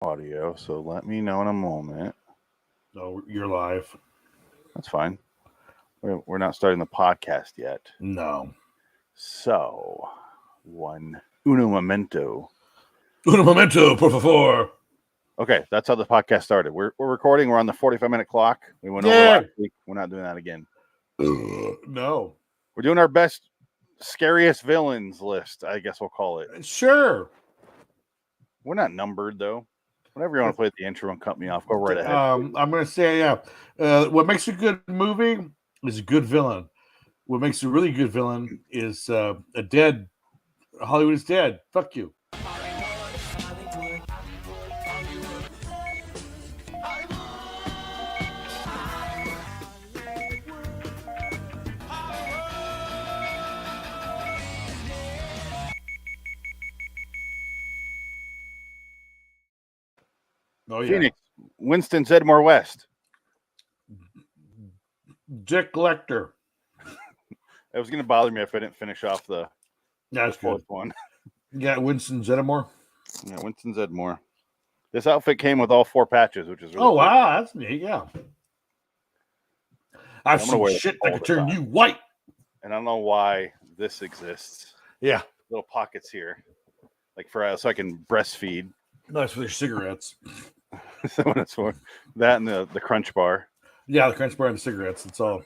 audio, so let me know in a moment. No, you're live. That's fine. We're not starting the podcast yet. No. So, uno momento. Un momento, por favor. Okay, that's how the podcast started. We're recording. We're on the 45-minute clock. We went over last week. We're not doing that again. No. We're doing our best, scariest villains list, I guess we'll call it. Sure. We're not numbered, though. Whenever you want to play at the intro and cut me off, go right ahead. I'm going to say, what makes a good movie is a good villain. What makes a really good villain is Hollywood is dead. Fuck you. Oh, yeah. Phoenix, Winston Zedmore West. Dick Lecter. It was going to bother me if I didn't finish off the fourth one. Yeah, Winston Zeddemore. Yeah, Winston Zedmore. This outfit came with all 4 patches, which is really cool. Wow, that's neat. Yeah, I've seen shit that could turn you white. And I don't know why this exists. Yeah, little pockets here, like so I can breastfeed. No, that's for your cigarettes. So that's for that and the Crunch Bar. Yeah, the Crunch Bar and the cigarettes. That's all.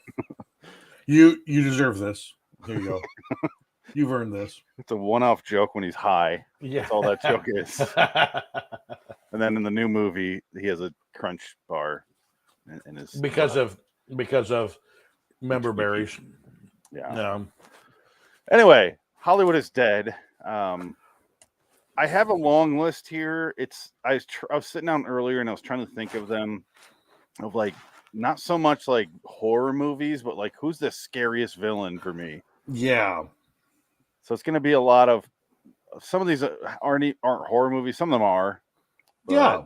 You deserve this. Here you go. You've earned this. It's a one-off joke when he's high. Yeah, that's all that joke is. And then in the new movie, he has a Crunch Bar in his because of member berries. Yeah. Anyway, Hollywood is dead. I have a long list here. I was sitting down earlier and I was trying to think of them, of like not so much like horror movies, but like who's the scariest villain for me? Yeah. So it's going to be a lot of some of these aren't horror movies. Some of them are. Yeah.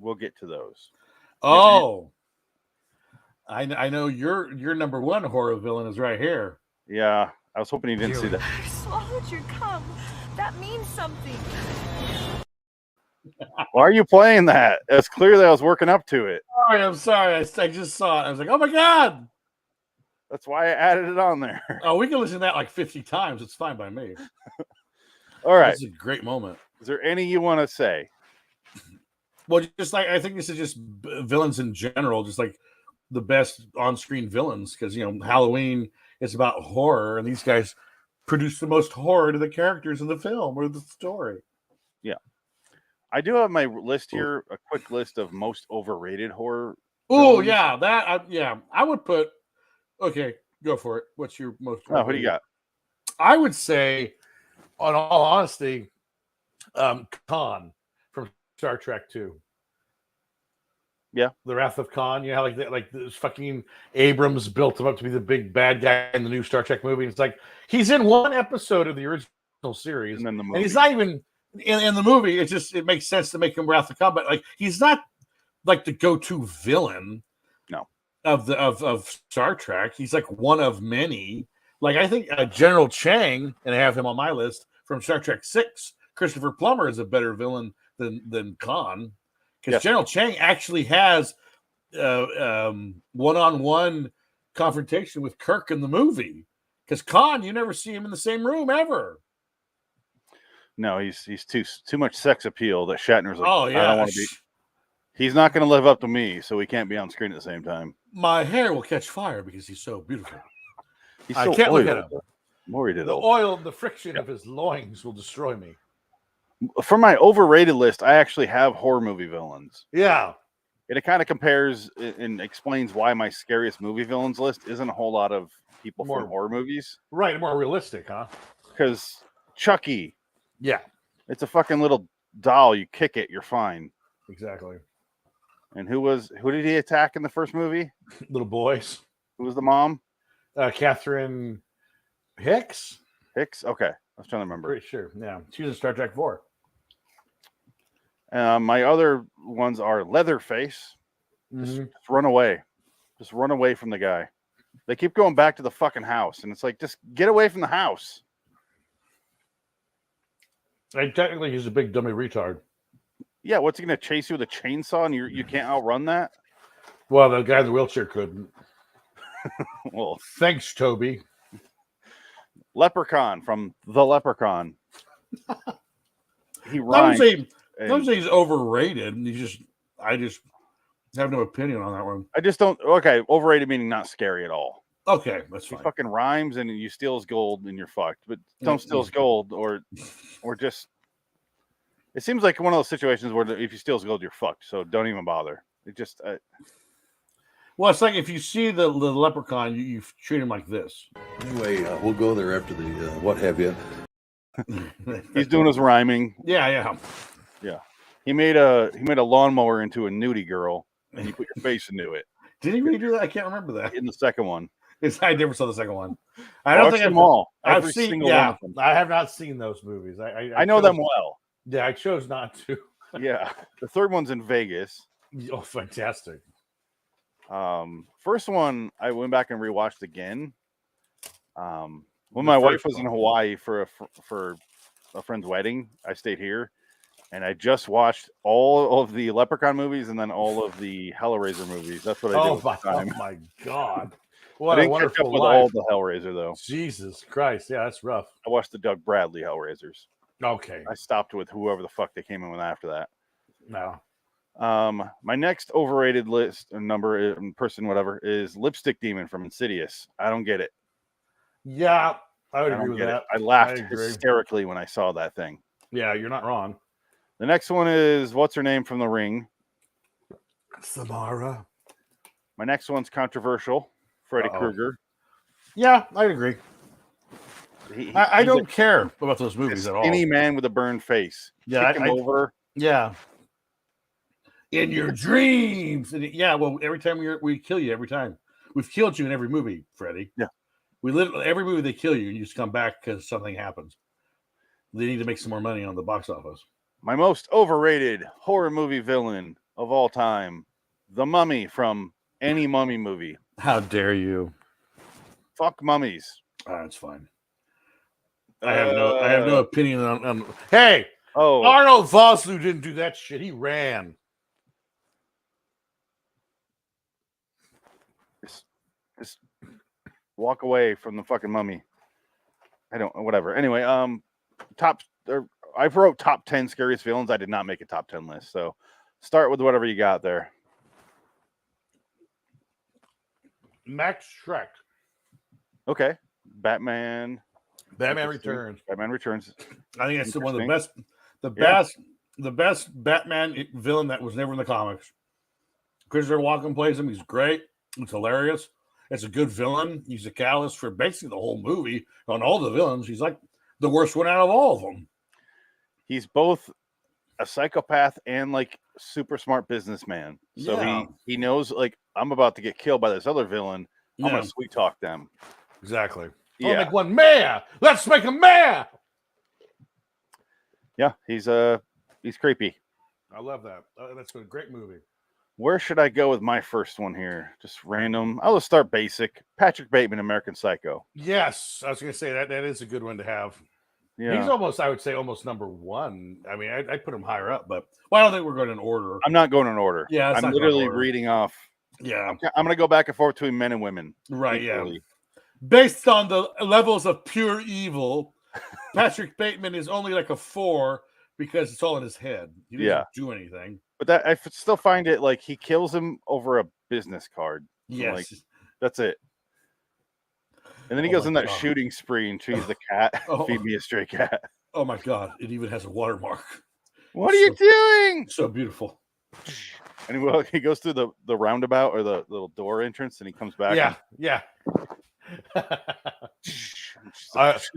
We'll get to those. Oh, I know your number one horror villain is right here. Yeah, I was hoping you didn't see that. I swallowed your cum. That means something. Why are you playing that? It's clear that I was working up to it. I'm sorry. I just saw it. I was like, oh my God. That's why I added it on there. Oh, we can listen to that like 50 times. It's fine by me. All right. It's a great moment. Is there any you want to say? Well, just like, I think this is just villains in general, just like the best on-screen villains. Because, Halloween is about horror, and these guys produce the most horror to the characters in the film or the story. Yeah. I do have my list here, a quick list of most overrated horror. Oh, yeah. I would put, okay, go for it. What's your most overrated? Who do you got? I would say, on all honesty, Khan from Star Trek 2. Yeah, the Wrath of Khan. You know, like this fucking Abrams built him up to be the big bad guy in the new Star Trek movie. It's like he's in one episode of the original series, and he's not even in the movie. It makes sense to make him Wrath of Khan, but like he's not like the go-to villain. No, of Star Trek. He's like one of many. Like I think General Chang, and I have him on my list from Star Trek 6. Christopher Plummer is a better villain than Khan. Because General Chang actually has one-on-one confrontation with Kirk in the movie. Because Khan, you never see him in the same room ever. No, he's too much sex appeal that Shatner's like, oh, yeah. I don't want to be. He's not going to live up to me, so he can't be on screen at the same time. My hair will catch fire because he's so beautiful. I can't look at him. The oil, the friction of his loins will destroy me. For my overrated list, I actually have horror movie villains. Yeah. It kind of compares and explains why my scariest movie villains list isn't a whole lot of people from horror movies. Right, more realistic, huh? Because Chucky. Yeah. It's a fucking little doll. You kick it, you're fine. Exactly. And who did he attack in the first movie? Little boys. Who was the mom? Catherine Hicks? Okay. I was trying to remember. Pretty sure. Yeah. She was in Star Trek 4. My other ones are Leatherface. Just run away. Just run away from the guy. They keep going back to the fucking house, and it's like, just get away from the house. Technically, he's a big dummy retard. Yeah, what's he gonna chase you with a chainsaw and you can't outrun that? Well, the guy in the wheelchair couldn't. Well, thanks, Toby. Leprechaun from The Leprechaun. He rhymes. I would say he's overrated. I just have no opinion on that one. I just don't. Okay, overrated meaning not scary at all. Okay, that's fine. He fucking rhymes and you steal his gold and you're fucked. But don't steal his gold or just. It seems like one of those situations where if you steal his gold, you're fucked. So don't even bother. It just. Well, it's like if you see the leprechaun, you treat him like this. Anyway, we'll go there after the what have you. He's doing his rhyming. Yeah. He made a lawnmower into a nudie girl, and you put your face into it. Did he really do that? I can't remember that. In the second one. I never saw the second one. I don't think them all. I've seen. Yeah, I have not seen those movies. I know them well. Yeah, I chose not to. Yeah, the third one's in Vegas. Oh, fantastic. First one I went back and rewatched again. When my wife was in Hawaii for a friend's wedding, I stayed here, and I just watched all of the Leprechaun movies and then all of the Hellraiser movies. That's what I did. Oh my god! What a wonderful life. All the Hellraiser though. Jesus Christ! Yeah, that's rough. I watched the Doug Bradley Hellraisers. Okay. I stopped with whoever the fuck they came in with after that. No. My next overrated list number person, whatever, is Lipstick Demon from Insidious. I don't get it. Yeah, I would agree with that. I laughed hysterically when I saw that thing. Yeah, you're not wrong. The next one is what's her name from The Ring? Samara. My next one's controversial. Freddy Krueger. Yeah, I'd agree. I don't care about those movies at all. Skinny man with a burned face. Yeah, Kick him over. Yeah. In your dreams. Yeah, well, every time we kill you, every time. We've killed you in every movie, Freddy. Yeah. We live every movie they kill you, and you just come back because something happens. They need to make some more money on the box office. My most overrated horror movie villain of all time, the Mummy from any Mummy movie. How dare you? Fuck mummies. That's fine. I have no opinion on. Hey, Arnold Vosloo didn't do that shit. He ran. Just walk away from the fucking mummy. I don't. Whatever. Anyway, I wrote top 10 scariest villains. I did not make a top 10 list. So start with whatever you got there. Max Shrek. Okay. Batman Returns. Batman Returns. I think that's one of the best Batman villain that was never in the comics. Christopher Walken plays him. He's great. It's hilarious. It's a good villain. He's a catalyst for basically the whole movie. On all the villains, he's like the worst one out of all of them. He's both a psychopath and like super smart businessman. So he knows like I'm about to get killed by this other villain. I'm gonna sweet talk them. Exactly. Yeah. I'll make one mayor. Let's make a mayor. Yeah, he's creepy. I love that. That's a great movie. Where should I go with my first one here? Just random. I'll just start basic. Patrick Bateman, American Psycho. Yes, I was going to say that is a good one to have. Yeah, he's almost, I would say, almost number one. I mean, I'd put him higher up, but I don't think we're going in order. I'm not going in order. Yeah, I'm literally reading off. Yeah, I'm going to go back and forth between men and women. Right. Equally. Yeah. Based on the levels of pure evil, Patrick Bateman is only like a 4 because it's all in his head. He doesn't do anything. But I still find it like he kills him over a business card. Yes. Like, that's it. And then he goes in that shooting spree and trees the cat. Feed me a stray cat. Oh my God. It even has a watermark. What are you doing? So beautiful. And he goes through the roundabout or the little door entrance and he comes back. Yeah.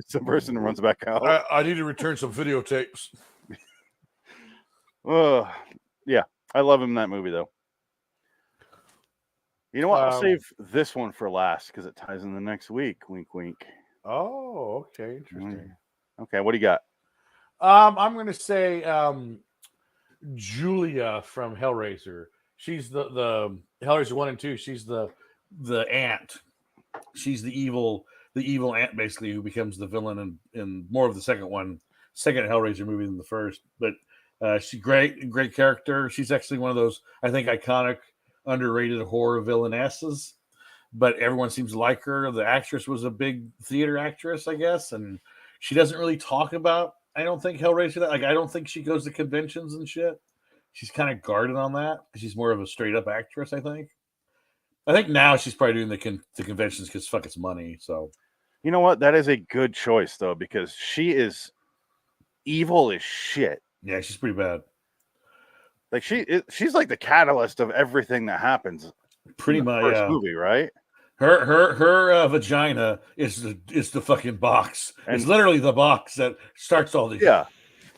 Some person runs back out. I need to return some videotapes. Yeah, I love him in that movie though. You know what? I'll save this one for last because it ties in the next week. Wink, wink. Oh, okay, interesting. Okay, what do you got? I'm going to say Julia from Hellraiser. She's the Hellraiser 1 and 2. She's the aunt. She's the evil aunt basically who becomes the villain in more of the second Hellraiser movie than the first. But She's great character. She's actually one of those, I think, iconic, underrated horror villainesses. But everyone seems to like her. The actress was a big theater actress, I guess, and she doesn't really talk about, I don't think, Hellraiser. That I don't think she goes to conventions and shit. She's kind of guarded on that. She's more of a straight up actress, I think. I think now she's probably doing the conventions because fuck, it's money. So, you know what? That is a good choice though, because she is evil as shit. Yeah, she's pretty bad. Like she's like the catalyst of everything that happens. Pretty much, first movie, right? Her vagina is the fucking box. And it's literally the box that starts all these. Yeah,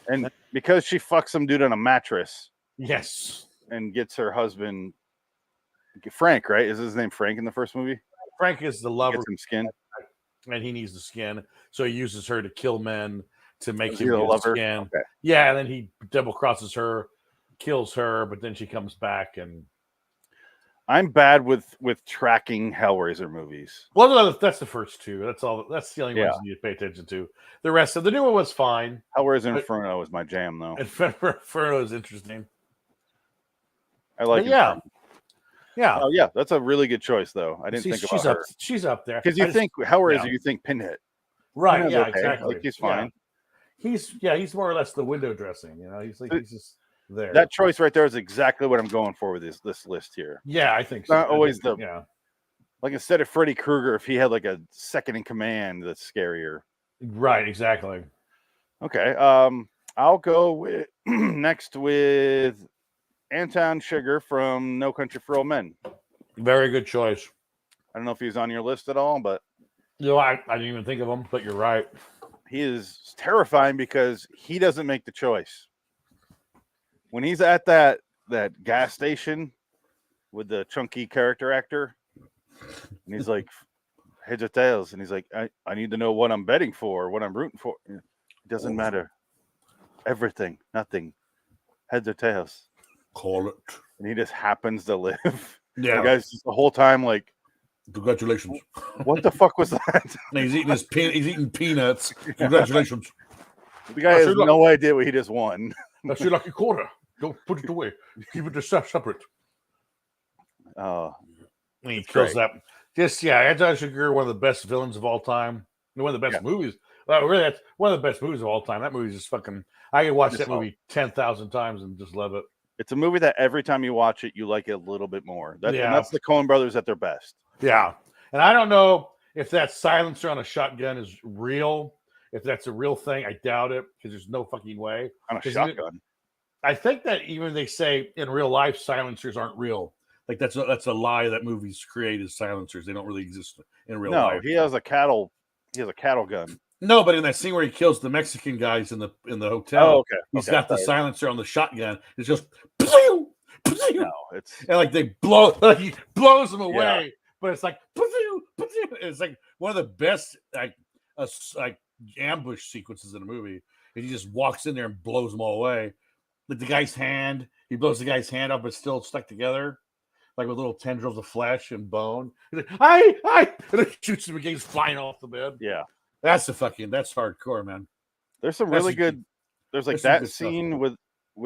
and because she fucks some dude on a mattress. Yes, and gets her husband Frank. Right? Is his name Frank in the first movie? Frank is the lover. Gets him skin, and he needs the skin, so he uses her to kill men to make him the use lover. Skin. Okay. Yeah, and then he double crosses her, kills her, but then she comes back and. I'm bad with tracking Hellraiser movies. Well, that's the first two. That's all. That's the only ones you need to pay attention to. The rest of the new one was fine. Hellraiser Inferno is my jam, though. Inferno is interesting. I like. Yeah. Oh yeah, that's a really good choice, though. I didn't think about her. She's up there because you think Hellraiser, you think Pinhead, right? Pinhead's yeah, okay. exactly. Like, he's fine. Yeah. He's more or less the window dressing. You know, he's just. There. That choice right there is exactly what I'm going for with this list here. Yeah, I think it's not so. always like instead of Freddy Krueger, if he had like a second in command, that's scarier. Right, exactly. Okay, I'll go with next with Anton Sugar from No Country for Old Men. Very good choice. I don't know if he's on your list at all, but I didn't even think of him. But you're right. He is terrifying because he doesn't make the choice. When he's at that gas station with the chunky character actor, and he's like, heads or tails, and he's like, I need to know what I'm betting for, what I'm rooting for. It doesn't matter. Everything, nothing. Heads or tails. Call it. And he just happens to live. Yeah. The guy's just the whole time like, congratulations. What the fuck was that? He's eating peanuts. Congratulations. The guy has no idea what he just won. That's your lucky quarter. Don't put it away. Keep it separate. He kills that. Anton Chigurh, one of the best villains of all time. One of the best movies. Really, that's one of the best movies of all time. That movie's just fucking. I can watch that movie 10,000 times and just love it. It's a movie that every time you watch it, you like it a little bit more. And that's the Coen brothers at their best. Yeah, and I don't know if that silencer on a shotgun is real. If that's a real thing, I doubt it because there's no fucking way. On a shotgun. I think that even they say in real life silencers aren't real. Like that's a lie that movies create as silencers. They don't really exist in real life. No, he has a cattle gun. No, but in that scene where he kills the Mexican guys in the hotel, he's got the silencer on the shotgun. It's just no, and like they blow, like he blows them away. But it's like it's like one of the best like ambush sequences in a movie. And he just walks in there and blows them all away. Like the guy's hand, he blows the guy's hand up, but still stuck together, like with little tendrils of flesh and bone. He's like, I, and he shoots him again, he's flying off the bed. Yeah, that's hardcore, man. There's some really good. There's like that scene with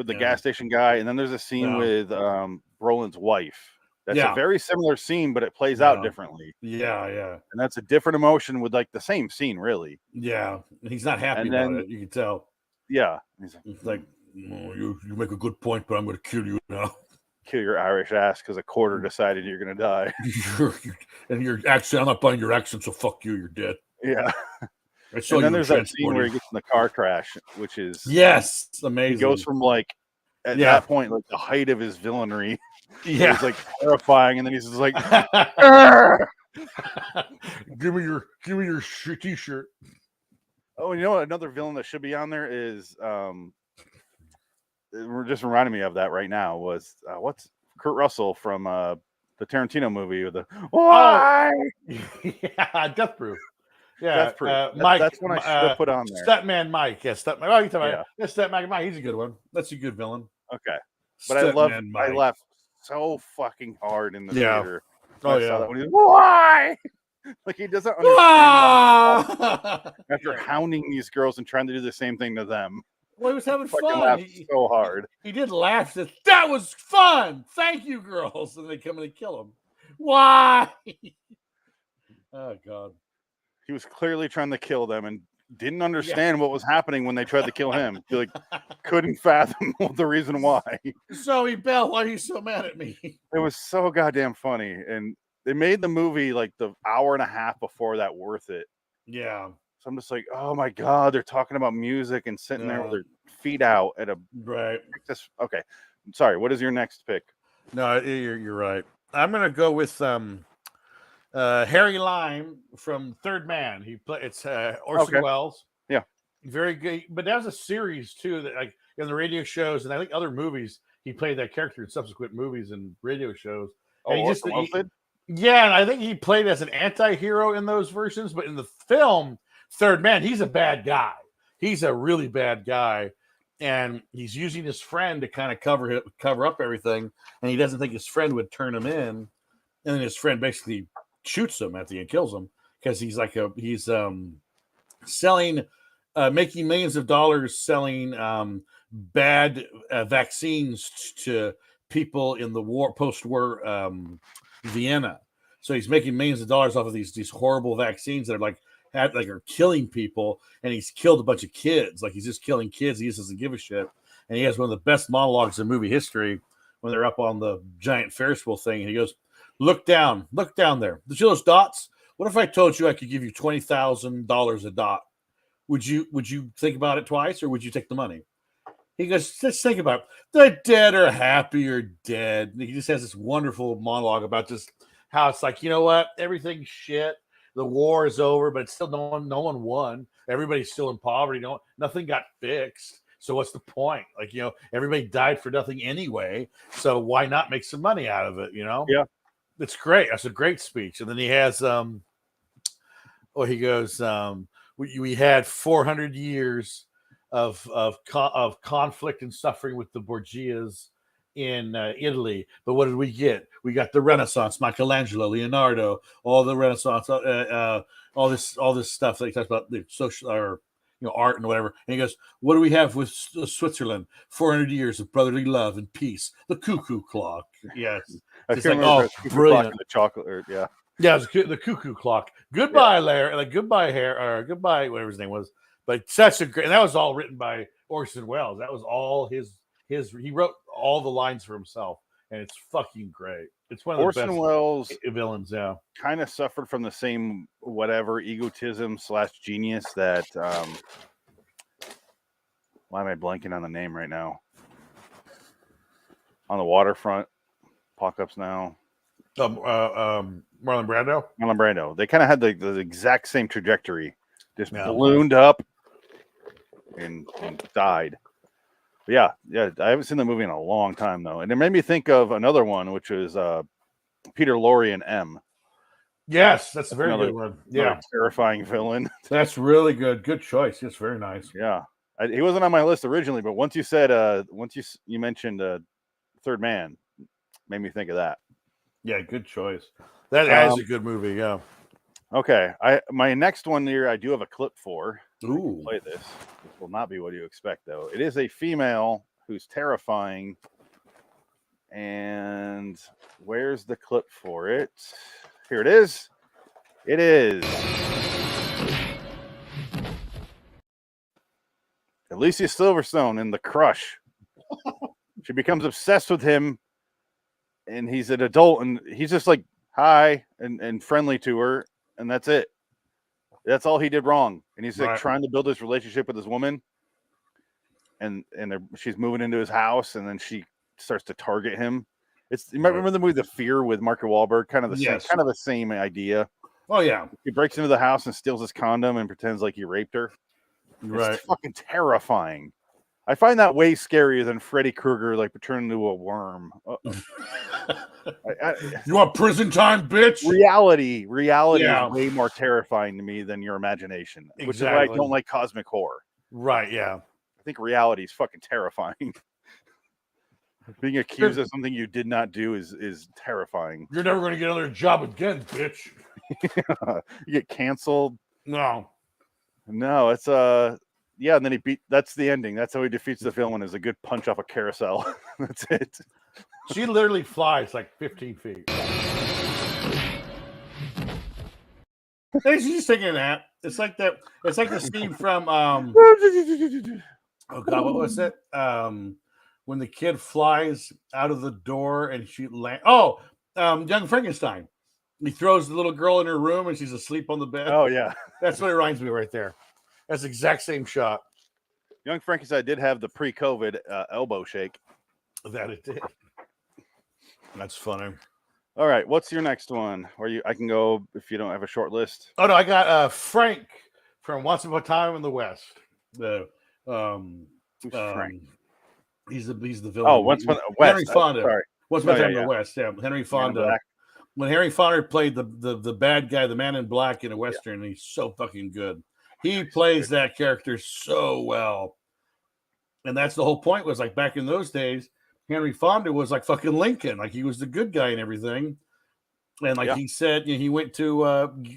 the gas station guy, and then there's a scene with Brolin's wife. That's a very similar scene, but it plays out differently. Yeah. And that's a different emotion with like the same scene, really. Yeah, he's not happy about it. You can tell. Yeah, he's like. Oh, you make a good point, but I'm going to kill you now. Kill your Irish ass because a quarter decided you're going to die. And your accent, I'm not buying your accent, so fuck you, you're dead. Yeah. And then there's that scene where he gets in the car crash, which is amazing. He goes from like at that point, like the height of his villainy. Yeah, it's like terrifying, and then he's just like, give me your t-shirt. Oh, you know what? Another villain that should be on there is just reminding me of that right now was what's Kurt Russell from the Tarantino movie with the why? Death Proof. Yeah, Death Proof. Mike. That's one I should have put on there. Stuntman Mike. Yes, Stuntman. Oh, you talking about Stuntman Mike? He's a good one. That's a good villain. Okay, but I laughed so fucking hard in the theater. Oh yeah. That when he's, why? Like he doesn't understand after hounding these girls and trying to do the same thing to them. Well, he was having Fucking fun. laughed so hard. He did laugh. Said, that was fun. Thank you, girls. And they come in and kill him. Why? Oh, God. He was clearly trying to kill them and didn't understand what was happening when they tried to kill him. He couldn't fathom the reason why. Zoe Bell, why are you so mad at me? It was so goddamn funny. And they made the movie like the hour and a half before that worth it. Yeah. So I'm just like, oh my God, they're talking about music and sitting there with their feet out at a right. Okay. Sorry, what is your next pick? No, you're right. I'm gonna go with Harry Lime from Third Man. It's Orson Welles. Yeah. Very good. But that was a series too, that like in the radio shows and I think other movies, he played that character in subsequent movies and radio shows. And yeah, and I think he played as an anti-hero in those versions, but in the film Third Man, he's a bad guy. He's a really bad guy. And he's using his friend to kind of cover up everything. And he doesn't think his friend would turn him in. And then his friend basically shoots him at the end, kills him because he's selling, making millions of dollars selling bad vaccines to people in the post-war Vienna. So he's making millions of dollars off of these horrible vaccines that are killing people, and he's killed a bunch of kids. Like he's just killing kids. He just doesn't give a shit. And he has one of the best monologues in movie history when they're up on the giant Ferris wheel thing. And he goes, look down there. You see those dots? What if I told you I could give you $20,000 a dot? Would you think about it twice, or would you take the money? He goes, just think about it. The dead are happy or dead. And he just has this wonderful monologue about just how it's like, you know what? Everything's shit. The war is over, but it's still no one won. Everybody's still in poverty. Nothing got fixed. So what's the point? Like, everybody died for nothing anyway. So why not make some money out of it? Yeah. It's great. That's a great speech. And then he has, he goes, we had 400 years of conflict and suffering with the Borgias in Italy, but what did we get? We got the Renaissance, Michelangelo, Leonardo, all the Renaissance, all this stuff that he talks about, the social or art and whatever. And he goes, "What do we have with Switzerland? 400 years of brotherly love and peace. The cuckoo clock." Yes, it's like brilliant. The chocolate, yeah, the cuckoo clock. Goodbye, Larry. Like goodbye, hair, or goodbye, whatever his name was. But such a great. And that was all written by Orson Welles. That was all his. He wrote all the lines for himself, and it's fucking great. It's one of the best Welles villains. Yeah, kind of suffered from the same egotism / genius that. Why am I blanking on the name right now? On the waterfront, Apocalypse Now. Marlon Brando. Marlon Brando. They kind of had the exact same trajectory, just ballooned up and died. Yeah, I haven't seen the movie in a long time though, and it made me think of another one, which is Peter Lorre and M. Yes, that's a very good one. Yeah, terrifying villain. That's really good. Good choice. It's very nice. Yeah, he wasn't on my list originally, but once you said, you mentioned Third Man, made me think of that. Yeah, good choice. That is a good movie. Yeah. Okay, my next one here, I do have a clip for. Ooh, play this. This will not be what you expect, though. It is a female who's terrifying. And where's the clip for it? Here it is. It is Alicia Silverstone in The Crush. She becomes obsessed with him, and he's an adult, and he's just like hi and friendly to her, and that's it. That's all he did wrong. And he's like trying to build this relationship with this woman. And she's moving into his house, and then she starts to target him. You might remember the movie The Fear with Mark Wahlberg, kind of the same idea. Oh yeah. He breaks into the house and steals his condom and pretends like he raped her. It's fucking terrifying. I find that way scarier than Freddy Krueger like turning into a worm. You want prison time, bitch? Reality is way more terrifying to me than your imagination, which is why I don't like cosmic horror. Right, yeah. I think reality is fucking terrifying. Being accused of something you did not do is terrifying. You're never going to get another job again, bitch. You get canceled. No, it's yeah, and then he beat. That's the ending. That's how he defeats the villain. Is a good punch off a carousel. That's it. She literally flies like 15 feet. She's just taking a nap. It's like that. It's like the scene from oh god, what was it? When the kid flies out of the door and she lands. Oh, Young Frankenstein. He throws the little girl in her room and she's asleep on the bed. Oh yeah, that's what it reminds me right there. That's the exact same shot. Young Frankenstein did have the pre-COVID elbow shake. That it did. That's funny. All right, what's your next one? Or I can go if you don't have a short list. Oh no, I got Frank from Once Upon a Time in the West. Who's Frank? He's the villain. Oh, Once Upon West. Henry Fonda. Sorry. Once Upon a Time in the West. Yeah, Henry Fonda. When Henry Fonda played the bad guy, the man in black in a Western, he's so fucking good. He plays that character so well. And that's the whole point, was like back in those days, Henry Fonda was like fucking Lincoln. Like he was the good guy and everything. And like he said, he went to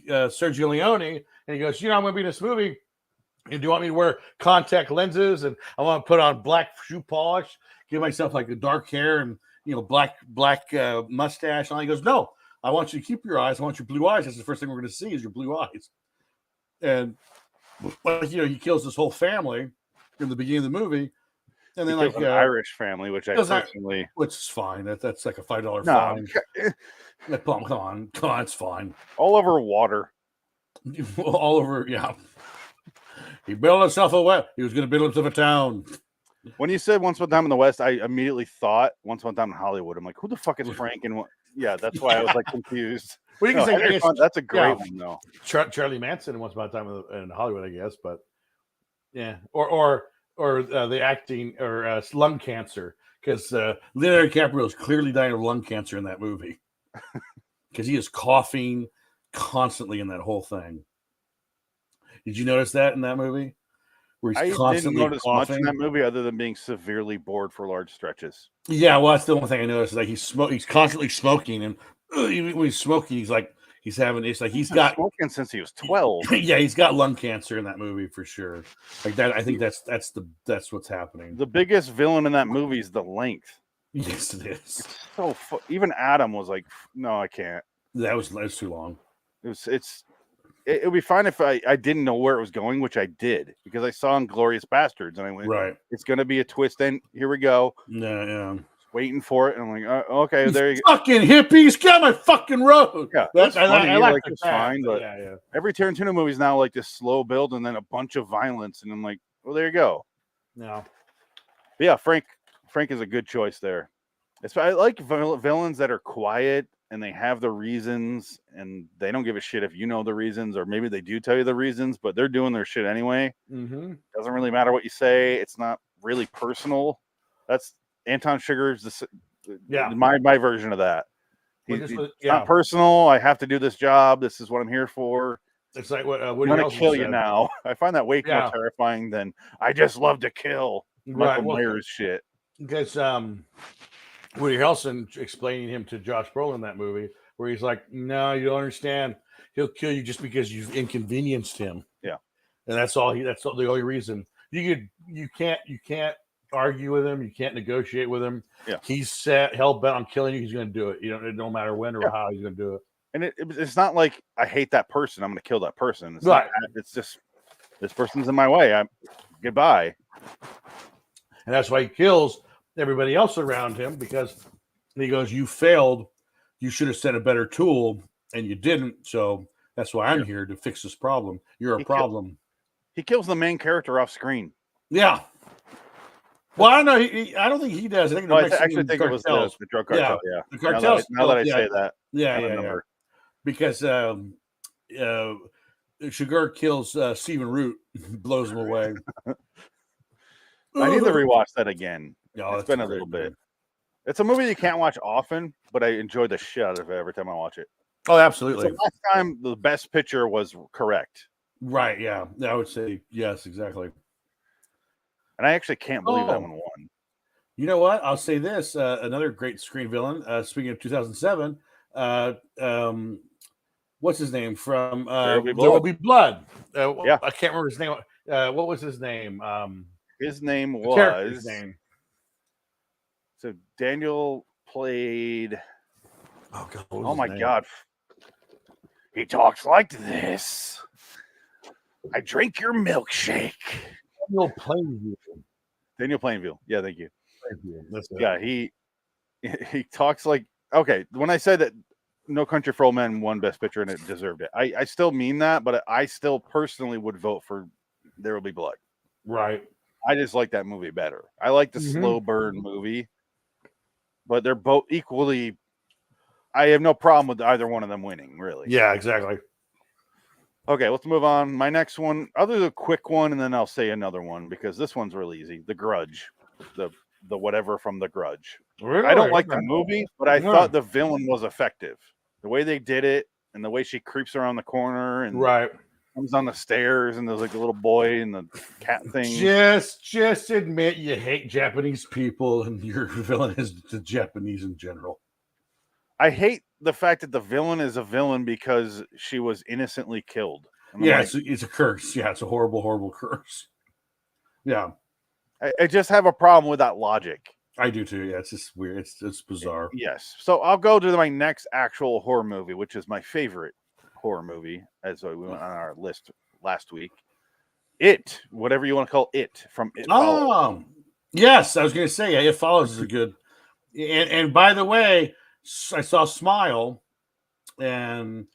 Sergio Leone and he goes, I'm going to be in this movie. And do you want me to wear contact lenses? And I want to put on black shoe polish, give myself like a dark hair and, black mustache. And he goes, no, I want you to keep your eyes. I want your blue eyes. That's the first thing we're going to see is your blue eyes. And, he kills this whole family in the beginning of the movie. And then an Irish family, which which is fine. That's like a $5 fine. Come on, it's fine. All over water. All over, yeah. He built himself a well. He was going to build himself a town. When you said Once Upon a Time in the West, I immediately thought Once Upon a Time in Hollywood. I'm like, who the fuck is Frank? And yeah, that's why I was like confused. Well, you can say that's a great one, though. Charlie Manson Once Upon a Time in Hollywood, I guess, but yeah, or the acting or lung cancer, because Leonardo DiCaprio is clearly dying of lung cancer in that movie because he is coughing constantly in that whole thing. Did you notice that in that movie? Where he's constantly didn't notice much in that movie other than being severely bored for large stretches. Yeah, well, that's the only thing I noticed. Is like he's constantly smoking, and even when he's smoking, he's having it's like he's got smoking since he was 12. Yeah, he's got lung cancer in that movie for sure. Like that, I think that's what's happening. The biggest villain in that movie is the length. Yes, it is. It's so even Adam was like, no, I can't. That was too long. It would be fine if I didn't know where it was going, which I did because I saw Inglourious Bastards and I went, right, it's going to be a twist, and here we go. Yeah. Waiting for it, and I'm like, okay, there you go. Fucking hippies, get my fucking road. Yeah, that's funny. I like it's fine, but every Tarantino movie is now like this slow build and then a bunch of violence, and I'm like, well, there you go. No, but yeah, Frank is a good choice there. I like villains that are quiet and they have the reasons, and they don't give a shit if you know the reasons, or maybe they do tell you the reasons, but they're doing their shit anyway. Mm-hmm. Doesn't really matter what you say. It's not really personal. That's Anton Chigurh's my version of that. It's not personal. I have to do this job. This is what I'm here for. It's like what I'm gonna kill you now. I find that way more terrifying than I just love to kill. Michael Myers shit. Because Woody Harrelson explaining him to Josh Brolin in that movie, where he's like, "No, you don't understand. He'll kill you just because you've inconvenienced him." Yeah, and that's all. That's the only reason. You can't argue with him. You can't negotiate with him. Yeah, he's hell bent on killing you. He's going to do it. No matter when or how he's going to do it. And it's not like I hate that person. I'm going to kill that person. It's right. It's just this person's in my way. Goodbye. And that's why he kills everybody else around him, because he goes, "You failed. You should have sent a better tool, and you didn't. So that's why I'm here to fix this problem. You're a problem." He kills the main character off screen. Yeah. Well, I don't know. I don't think he does. I think I actually think it was the drug cartel. Yeah, the cartels. Now that I say that, yeah. Because Chigurh kills Stephen Root, blows him away. I need to rewatch that again. No, it's been a little bit. It's a movie you can't watch often, but I enjoy the shit out of it every time I watch it. Oh, absolutely. So last time, the best picture was correct. Right, yeah. I would say yes, exactly. And I actually can't believe that one won. You know what? I'll say this. Another great screen villain, speaking of 2007, what's his name? From There Will Be Blood. I can't remember his name. What was his name? His name the character's was. Name. So Daniel played. Oh God! Oh my God! He talks like this. I drink your milkshake. Daniel Plainview. Daniel Plainview. Yeah, thank you. That's it. Yeah, he talks like. Okay, when I said that No Country for Old Men won Best Picture and it deserved it, I still mean that, but I still personally would vote for There Will Be Blood. Right. I just like that movie better. I like the slow burn movie, but they're both equally. I have no problem with either one of them winning, really. Yeah, exactly. Okay, let's move on. My next one, I'll do a quick one, and then I'll say another one because this one's really easy. The Grudge, the whatever from The Grudge. Really? I don't like the movie, but I thought the villain was effective. The way they did it, and the way she creeps around the corner and comes on the stairs, and there's like a little boy and the cat thing. Just admit you hate Japanese people, and your villain is the Japanese in general. I hate the fact that the villain is a villain because she was innocently killed. Yeah, it's a curse. Yeah, it's a horrible, horrible curse. Yeah. I just have a problem with that logic. I do too. Yeah, it's just weird. It's bizarre. Yes. So I'll go to my next actual horror movie, which is my favorite horror movie, as we went on our list last week. It, whatever you want to call it, from It Follows. Yes, I was going to say, yeah, It Follows is a good. And by the way, I saw Smile, and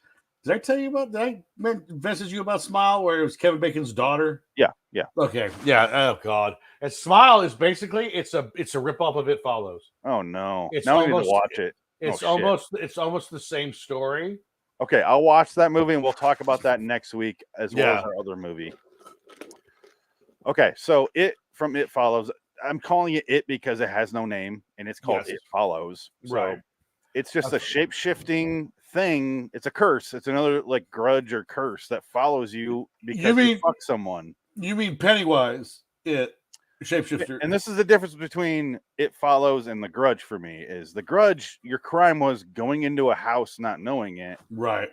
did I tell you about? Did I message you about Smile, where it was Kevin Bacon's daughter? Yeah. Okay. Yeah. Oh God. And Smile is basically it's a ripoff of It Follows. Oh no! It's now almost, I need to watch it. It's almost the same story. Okay, I'll watch that movie, and we'll talk about that next week as well as our other movie. Okay, so It Follows. I'm calling it because it has no name, and it's called It Follows. So it's just a shape-shifting thing. It's a curse. It's another like grudge or curse that follows you because you fuck someone. You mean Pennywise? Shapeshifter. And this is the difference between It Follows and The Grudge for me. Is The Grudge, your crime was going into a house not knowing it. Right.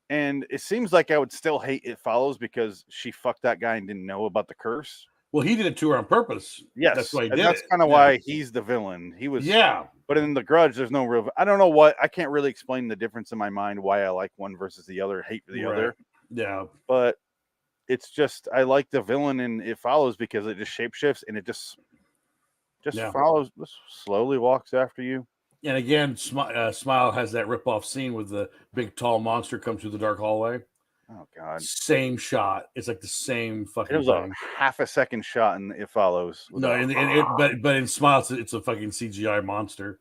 And it seems like I would still hate It Follows because she fucked that guy and didn't know about the curse. Well, he did it to her on purpose. Yes, that's why he did did. That's kind of why he's the villain. He was. Yeah. But in The Grudge, there's no real. I don't know what. I can't really explain the difference in my mind why I like one versus the other, hate the other. Yeah. But it's just I like the villain in It Follows because it just shapeshifts and it just follows, just slowly walks after you. And again, Smile has that rip-off scene with the big tall monster come through the dark hallway. Oh God! Same shot. It's like the same fucking. It was thing. a half a second shot in It Follows. No, but in Smile, it's a fucking CGI monster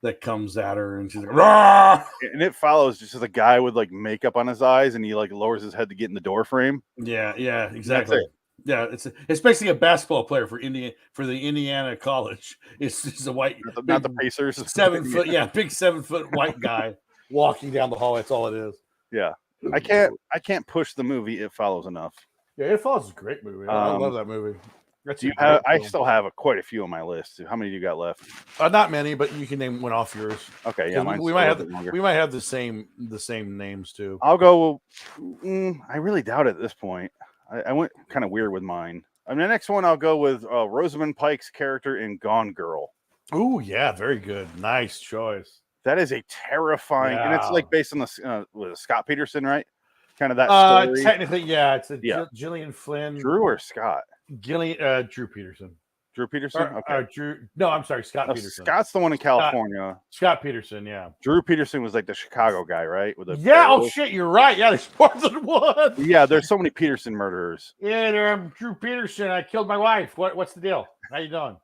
that comes at her, and she's like, "Rah!" And It Follows just a guy with like makeup on his eyes, and he like lowers his head to get in the door frame. Yeah, exactly. Yeah, it's basically a basketball player for the Indiana College. It's a white, not the Pacers. 7 foot, big 7 foot white guy walking down the hall. That's all it is. Yeah, I can't push the movie It Follows enough. Yeah, It Follows is a great movie. I love that movie. I still have quite a few on my list. How many do you got left? Not many, but you can name one off yours. Okay, yeah, we might have the same names too. I'll go. I really doubt it at this point. I went kind of weird with mine. The next one I'll go with Rosamund Pike's character in Gone Girl. Oh yeah, very good. Nice choice. That is a terrifying, and it's like based on the Scott Peterson, right? Kind of that story. Technically, yeah, it's Gillian Flynn. Drew or Scott? Drew Peterson. Drew Peterson? Okay. No, I'm sorry, Scott Peterson. Scott's the one in California. Scott Peterson, yeah. Drew Peterson was like the Chicago guy, right? With oh shit, you're right. Yeah, there's more than one. Yeah, there's so many Peterson murderers. Yeah, I'm Drew Peterson. I killed my wife. What's the deal? How you doing?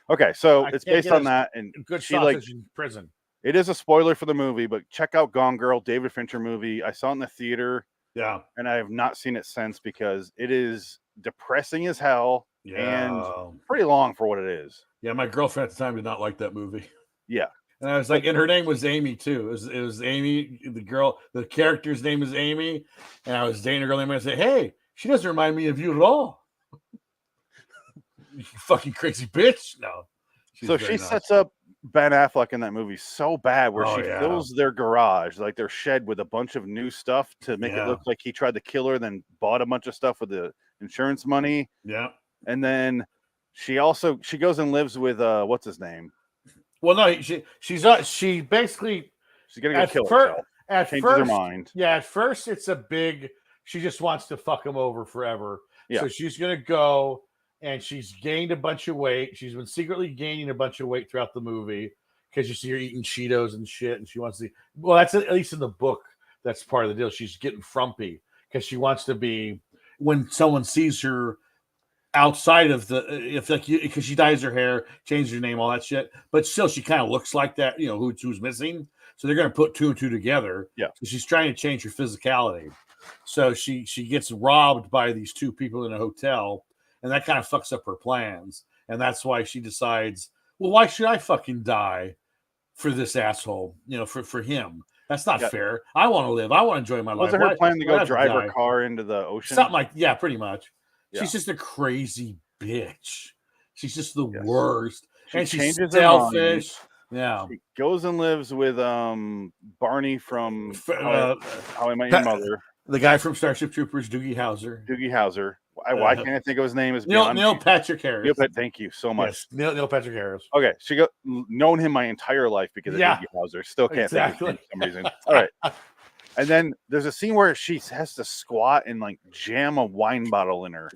Okay, so it's based on that, and good sausage in prison. It is a spoiler for the movie, but check out Gone Girl, David Fincher movie. I saw it in the theater. Yeah. And I have not seen it since because it is depressing as hell and pretty long for what it is. Yeah, my girlfriend at the time did not like that movie. Yeah. And I was like, and her name was Amy too. It was Amy, the character's name is Amy. And I was dating a girl named Amy. I said, hey, she doesn't remind me of you at all. You fucking crazy bitch. No. So she sets up Ben Affleck in that movie so bad, where Oh, she yeah. fills their garage, like their shed, with a bunch of new stuff to make it look like he tried to kill her, then bought a bunch of stuff with the insurance money. Yeah. And then she goes and lives with what's his name? Well, no, she basically she's gonna go kill herself. Changes her mind. Yeah, at first it's a big. She just wants to fuck him over forever. Yeah. So she's gonna go, and she's gained a bunch of weight. She's been secretly gaining a bunch of weight throughout the movie because you see her eating Cheetos and shit, and she wants to. Well, that's at least in the book. That's part of the deal. She's getting frumpy because she wants to be. When someone sees her outside of because she dyes her hair, changes her name, all that shit, but still she kind of looks like that, who's missing. So they're going to put two and two together. Yeah. So she's trying to change her physicality. So she gets robbed by these two people in a hotel, and that kind of fucks up her plans. And that's why she decides, well, why should I fucking die for this asshole? For him. That's not fair. I want to live. I want to enjoy my life. Was it her plan to go drive her car into the ocean? Something like, yeah, pretty much. Yeah. She's just a crazy bitch. She's just the worst. And she's selfish. Yeah. She goes and lives with Barney from How I Met Your Mother. The guy from Starship Troopers, Doogie Howser. Why can't I think of his name? Neil Patrick Harris. Thank you so much. Yes, Neil Patrick Harris. Okay, known him my entire life because of Doogie Howser. Still can't think of him for some reason. All right. And then there's a scene where she has to squat and like jam a wine bottle in her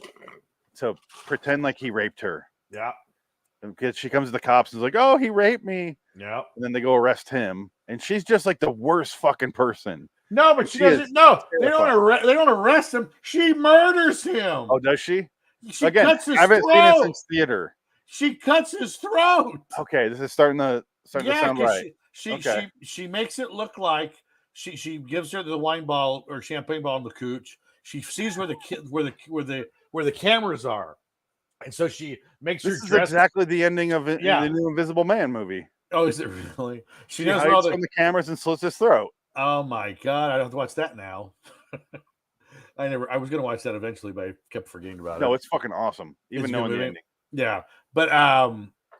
to pretend like he raped her. Yeah. Because she comes to the cops and is like, "Oh, he raped me." Yeah. And then they go arrest him, and she's just like the worst fucking person. No, but she doesn't. No, they don't arrest him. She murders him. Oh, does she? She cuts his throat. I haven't seen it since theater. She cuts his throat. Okay, this is starting to sound right. She makes it look like she gives her the wine bottle or champagne bottle in the cooch. She sees where the cameras are, and so she makes her. This is exactly the ending of the new Invisible Man movie. Oh, is it really? She knows all from the cameras and slits his throat. Oh my god! I don't have to watch that now. I was going to watch that eventually, but I kept forgetting about it. No, it's fucking awesome. Even knowing the ending. Yeah, but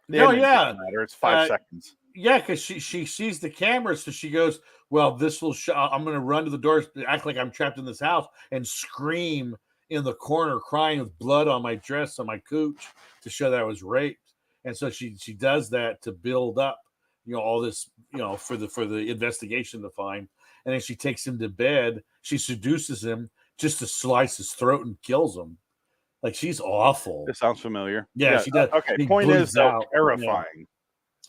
matter. It's 5 seconds. Yeah, because she sees the camera, so she goes, "Well, this will show. I'm going to run to the doors, act like I'm trapped in this house, and scream in the corner, crying with blood on my dress, on my cooch, to show that I was raped." And so she does that to build up, all this, for the investigation to find. And then she takes him to bed. She seduces him just to slice his throat and kills him. Like, she's awful. It sounds familiar. Yeah, she does. Okay, point is, though, terrifying.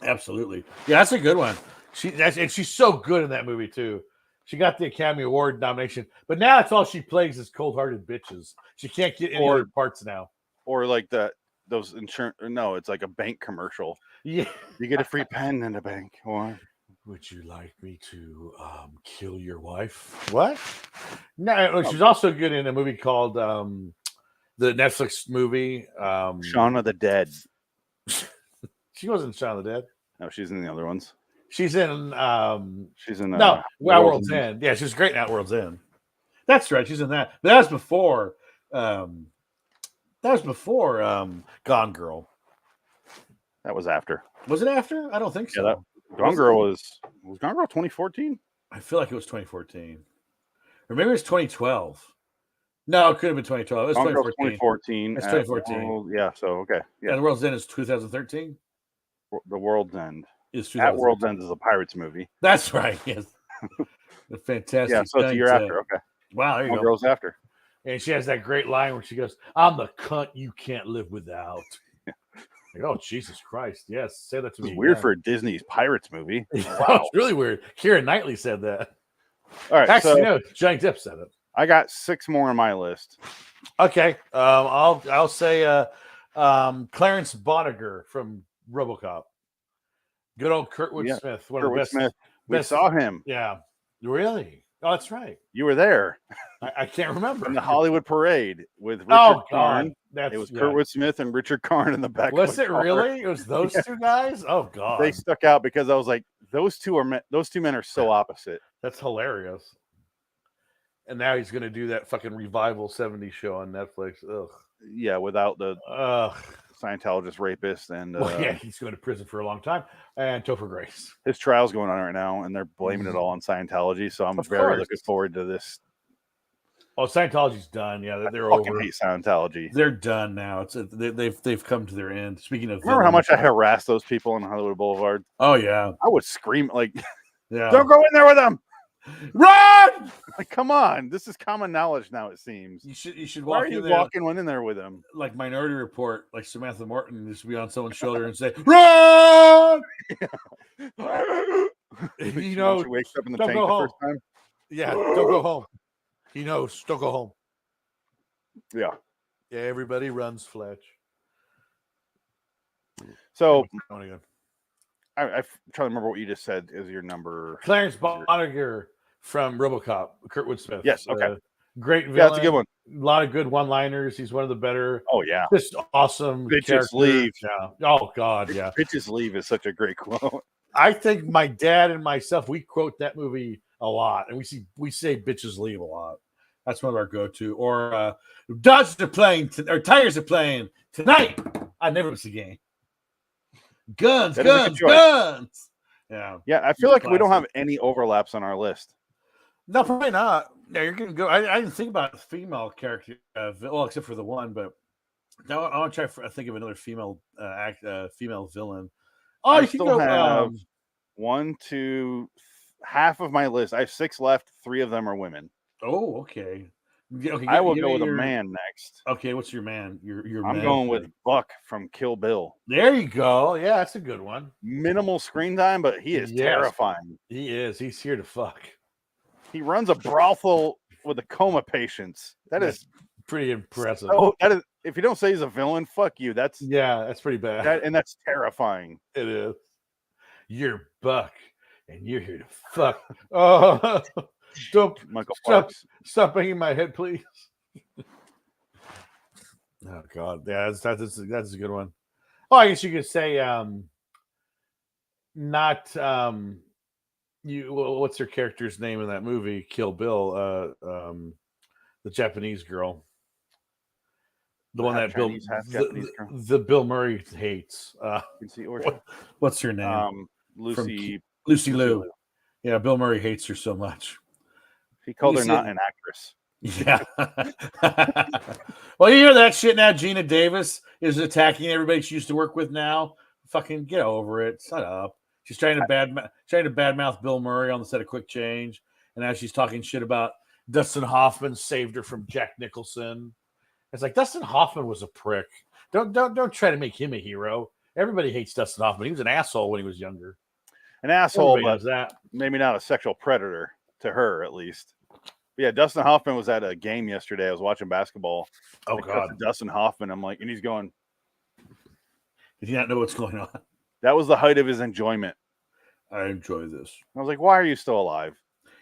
Yeah. Absolutely. Yeah, that's a good one. And she's so good in that movie, too. She got the Academy Award nomination, but now that's all she plays is cold-hearted bitches. She can't get any other parts now. Or like those insurance. No, it's like a bank commercial. Yeah, you get a free pen in the bank. Or would you like me to kill your wife? What? No, she's also good in a movie called the Netflix movie Shaun of the Dead. She wasn't Shaun of the Dead. No, she's in the other ones. She's in World's End. Yeah, she's great in that World's End. That's right, she's in that. But that was before Gone Girl. That was after. Was it after? I don't think so. Yeah, Gone Girl was Gone Girl 2014? I feel like it was 2014. Or maybe it was 2012. No, it could have been 2012. It was 2014. It's 2014. Yeah, so okay. Yeah. And The World's End is 2013? The World's End. Is At World's End is a Pirates movie. That's right, yes. The fantastic. Yeah, so it's a year after. Okay. Wow, there you go. Girl's after. And she has that great line where she goes, "I'm the cunt you can't live without." Like, oh, Jesus Christ. Yes, say that to me. It's weird for a Disney's Pirates movie. Wow. It's really weird. Keira Knightley said that. All right. Actually, no, Johnny Depp said it. I got 6 more on my list. Okay. I'll say Clarence Bonniger from RoboCop. Good old Kurtwood Smith. Kurtwood Smith. We saw him. Yeah. Really? Oh, that's right. You were there. I can't remember. In the Hollywood Parade with Richard Karn. It was Kurtwood Smith and Richard Karn in the back. Was it really? It was those two guys? Oh, God. They stuck out because I was like, those two men are so opposite. That's hilarious. And now he's going to do that fucking revival 70s show on Netflix. Ugh. Yeah, without the Scientologist rapist, and he's going to prison for a long time. And Topher Grace. His trial's going on right now, and they're blaming it all on Scientology. So I'm very looking forward to this. Oh, Scientology's done. Yeah, they're over. over. Hate Scientology. They're done now. They've come to their end. Speaking of, remember how much I harassed those people on Hollywood Boulevard? Oh yeah, I would scream like, yeah, "Don't go in there with them! Run!" Like, come on, this is common knowledge now. It seems you should Why walk are you in there, walking in there with them like Minority Report, like Samantha Morton, just be on someone's shoulder and say, "Run!" He knows. She wakes up in the Don't tank go the home. first time. Yeah, don't go home. He knows. Don't go home. Yeah. Yeah, everybody runs, Fletch. So I'm trying to remember what you just said is your number. Clarence Bonniger from RoboCop, Kurtwood Smith. Yes, okay. Great villain. Yeah, that's a good one. A lot of good one-liners. He's one of the better. Oh, yeah. Just awesome Bitches leave. Yeah. Oh, God, yeah. Bitches leave is such a great quote. I think my dad and myself, we quote that movie a lot. And we say bitches leave a lot. That's one of our go-to. Or Dodgers are playing, or Tigers are playing tonight. I never miss a game. Guns. Yeah. Yeah, I feel like we don't have any overlaps on our list. No, probably not. Yeah, you're gonna go. I didn't think about female character, well, except for the one. But now I want to try. Think of another female female villain. Oh, I you can still go. have half of my list. I have 6 left. 3 of them are women. Oh, okay. Okay, I will go with a man next. Okay, what's your man? Your I'm man going with Buck from Kill Bill. There you go. Yeah, that's a good one. Minimal screen time, but he is terrifying. He is. He's here to fuck. He runs a brothel with a coma patients. That's pretty impressive. So, if you don't say he's a villain, fuck you. That's pretty bad. And that's terrifying. It is. You're Buck, and you're here to fuck. Oh, stop banging my head, please. Oh God, yeah, that's a good one. Oh, I guess you could say, what's her character's name in that movie, Kill Bill? The Japanese girl, the one that the Bill Murray hates. What's her name? Lucy Liu. Yeah, Bill Murray hates her so much. He called her not an actress. Yeah. Well, you hear that shit now. Gina Davis is attacking everybody she used to work with now. Fucking get over it. Shut up. She's trying to badmouth Bill Murray on the set of Quick Change, and now she's talking shit about Dustin Hoffman saved her from Jack Nicholson. It's like Dustin Hoffman was a prick. Don't try to make him a hero. Everybody hates Dustin Hoffman. He was an asshole when he was younger. An asshole, Everybody but maybe not a sexual predator to her, at least. But yeah, Dustin Hoffman was at a game yesterday. I was watching basketball. Oh God, Dustin Hoffman. I'm like, and he's going. Did he not know what's going on? That was the height of his enjoyment. I enjoy this. I was like, why are you still alive?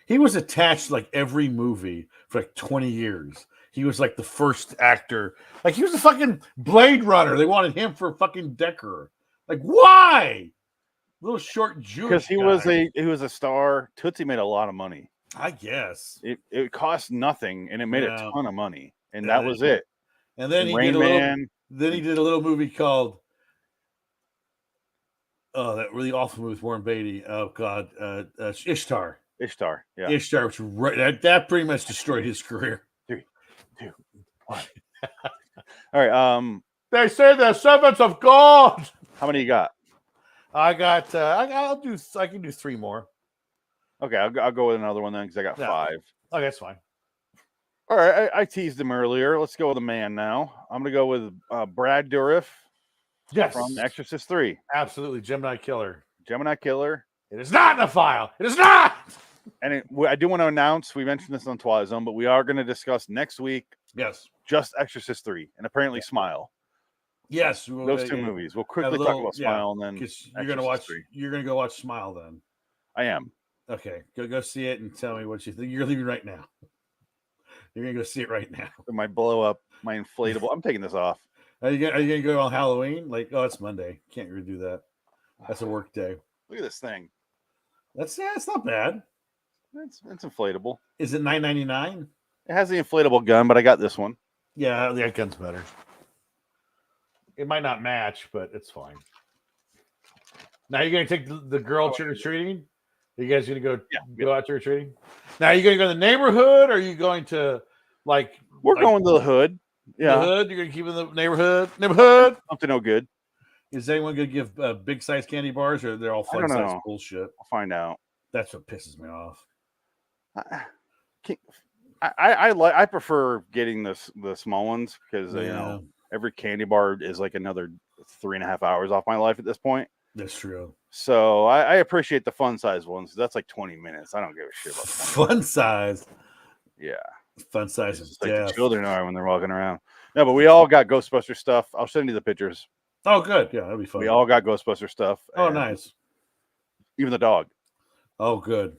He was attached to like every movie for like 20 years. He was like the first actor. Like he was a fucking Blade Runner. They wanted him for fucking Decker. Like why? Little short Jewish. Because he was a star. Tootsie made a lot of money. I guess it cost nothing, and it made a ton of money, and that was it. And then he did a little movie called that really awful movie with Warren Beatty. Oh God, Ishtar. Ishtar, yeah. Ishtar, which that pretty much destroyed his career. 3, 2, 1. All right. They say they're servants of God. How many you got? I got. I can do 3 more. Okay, I'll go with another one then because I got 5. Okay, that's fine. All right, I teased him earlier. Let's go with a man now. I'm going to go with Brad Dourif. Yes, from Exorcist 3. Absolutely, Gemini Killer. Gemini Killer. It is not in the file. It is not. And I do want to announce, we mentioned this on Twilight Zone, but we are going to discuss next week. Yes, just Exorcist 3 and apparently Smile. Yes, those 2 movies. We'll quickly talk about Smile and then you're going to watch. 3. You're going to go watch Smile then. I am. Okay, go see it and tell me what you think. You're leaving right now. You're gonna go see it right now. My blow up, my inflatable. I'm taking this off. Are you gonna go on Halloween? Like, oh, it's Monday. Can't really do that. That's a work day. Look at this thing. It's not bad. It's inflatable. Is it $9.99? It has the inflatable gun, but I got this one. Yeah, that gun's better. It might not match, but it's fine. Now you're gonna take the girl trick or treating. Are you guys gonna go out trick or treating? Now are you gonna go to the neighborhood, or are you going to We're going to the hood? Yeah, the hood. You're gonna keep in the neighborhood. Neighborhood. Up to no good. Is anyone gonna give big size candy bars, or they're all fun size bullshit? I'll find out. That's what pisses me off. I prefer getting the small ones because you know every candy bar is like another 3.5 hours off my life at this point. That's true. So I appreciate the fun size ones. That's like 20 minutes. I don't give a shit about fun size. Yeah, fun size is like the children are when they're walking around. No, but we all got Ghostbuster stuff. I'll send you the pictures. Oh, good. Yeah, that'd be fun. We all got Ghostbuster stuff. Oh, nice. Even the dog. Oh, good.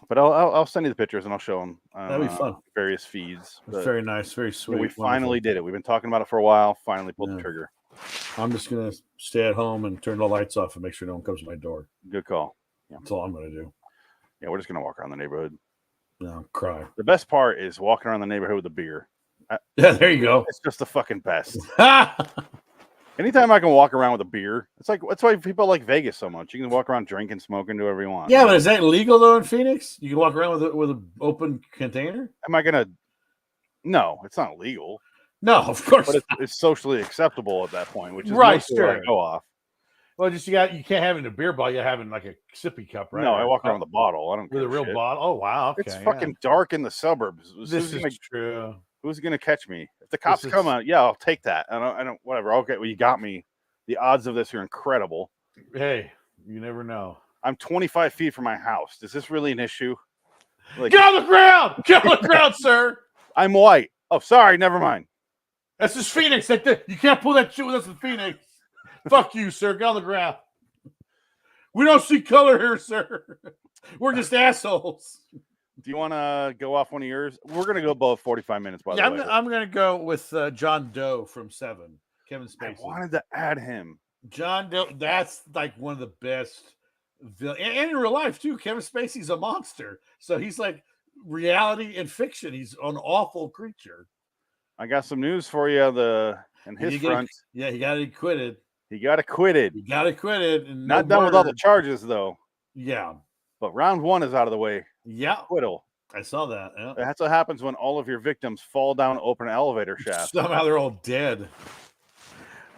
But I'll send you the pictures and I'll show them. That'd be fun. Various feeds. It's very nice, very sweet. We finally did it. We've been talking about it for a while. Finally pulled the trigger. I'm just gonna stay at home and turn the lights off and make sure no one comes to my door. Good call. Yeah, that's all I'm gonna do. Yeah, we're just gonna walk around the neighborhood. No, cry. The best part is walking around the neighborhood with a beer. Yeah, there you go. It's just the fucking best. Anytime I can walk around with a beer, that's why people like Vegas so much. You can walk around drinking, smoking, do whatever you want. Yeah, but is that legal though in Phoenix? You can walk around with an open container? Am I gonna? No, it's not legal. No, of course. But it's socially acceptable at that point, which is right. Where I go off. Well, just you can't have it in a beer bottle. You're having like a sippy cup, right? No, I walk around with a bottle. I don't with a real bottle. Oh wow, okay, it's fucking dark in the suburbs. This is true. Who's gonna catch me if the cops come out? Yeah, I'll take that. I don't. Whatever. Okay, well, you got me. The odds of this are incredible. Hey, you never know. I'm 25 feet from my house. Is this really an issue? Like, get on the ground! Get on the ground, sir! I'm white. Oh, sorry. Never mind. That's just Phoenix. You can't pull that shit with us in Phoenix. Fuck you, sir. Get on the ground. We don't see color here, sir. We're just assholes. Do you want to go off one of yours? We're going to go both 45 minutes, by the way. I'm going to go with John Doe from Seven. Kevin Spacey. I wanted to add him. John Doe, that's like one of the best villains. And in real life, too. Kevin Spacey's a monster. So he's like reality and fiction. He's an awful creature. I got some news for you. In his front. He got acquitted. He got acquitted. And not done with all the charges, though. Yeah. But round one is out of the way. Yeah. Acquittal. I saw that. Yeah. That's what happens when all of your victims fall down open elevator shaft. Somehow they're all dead.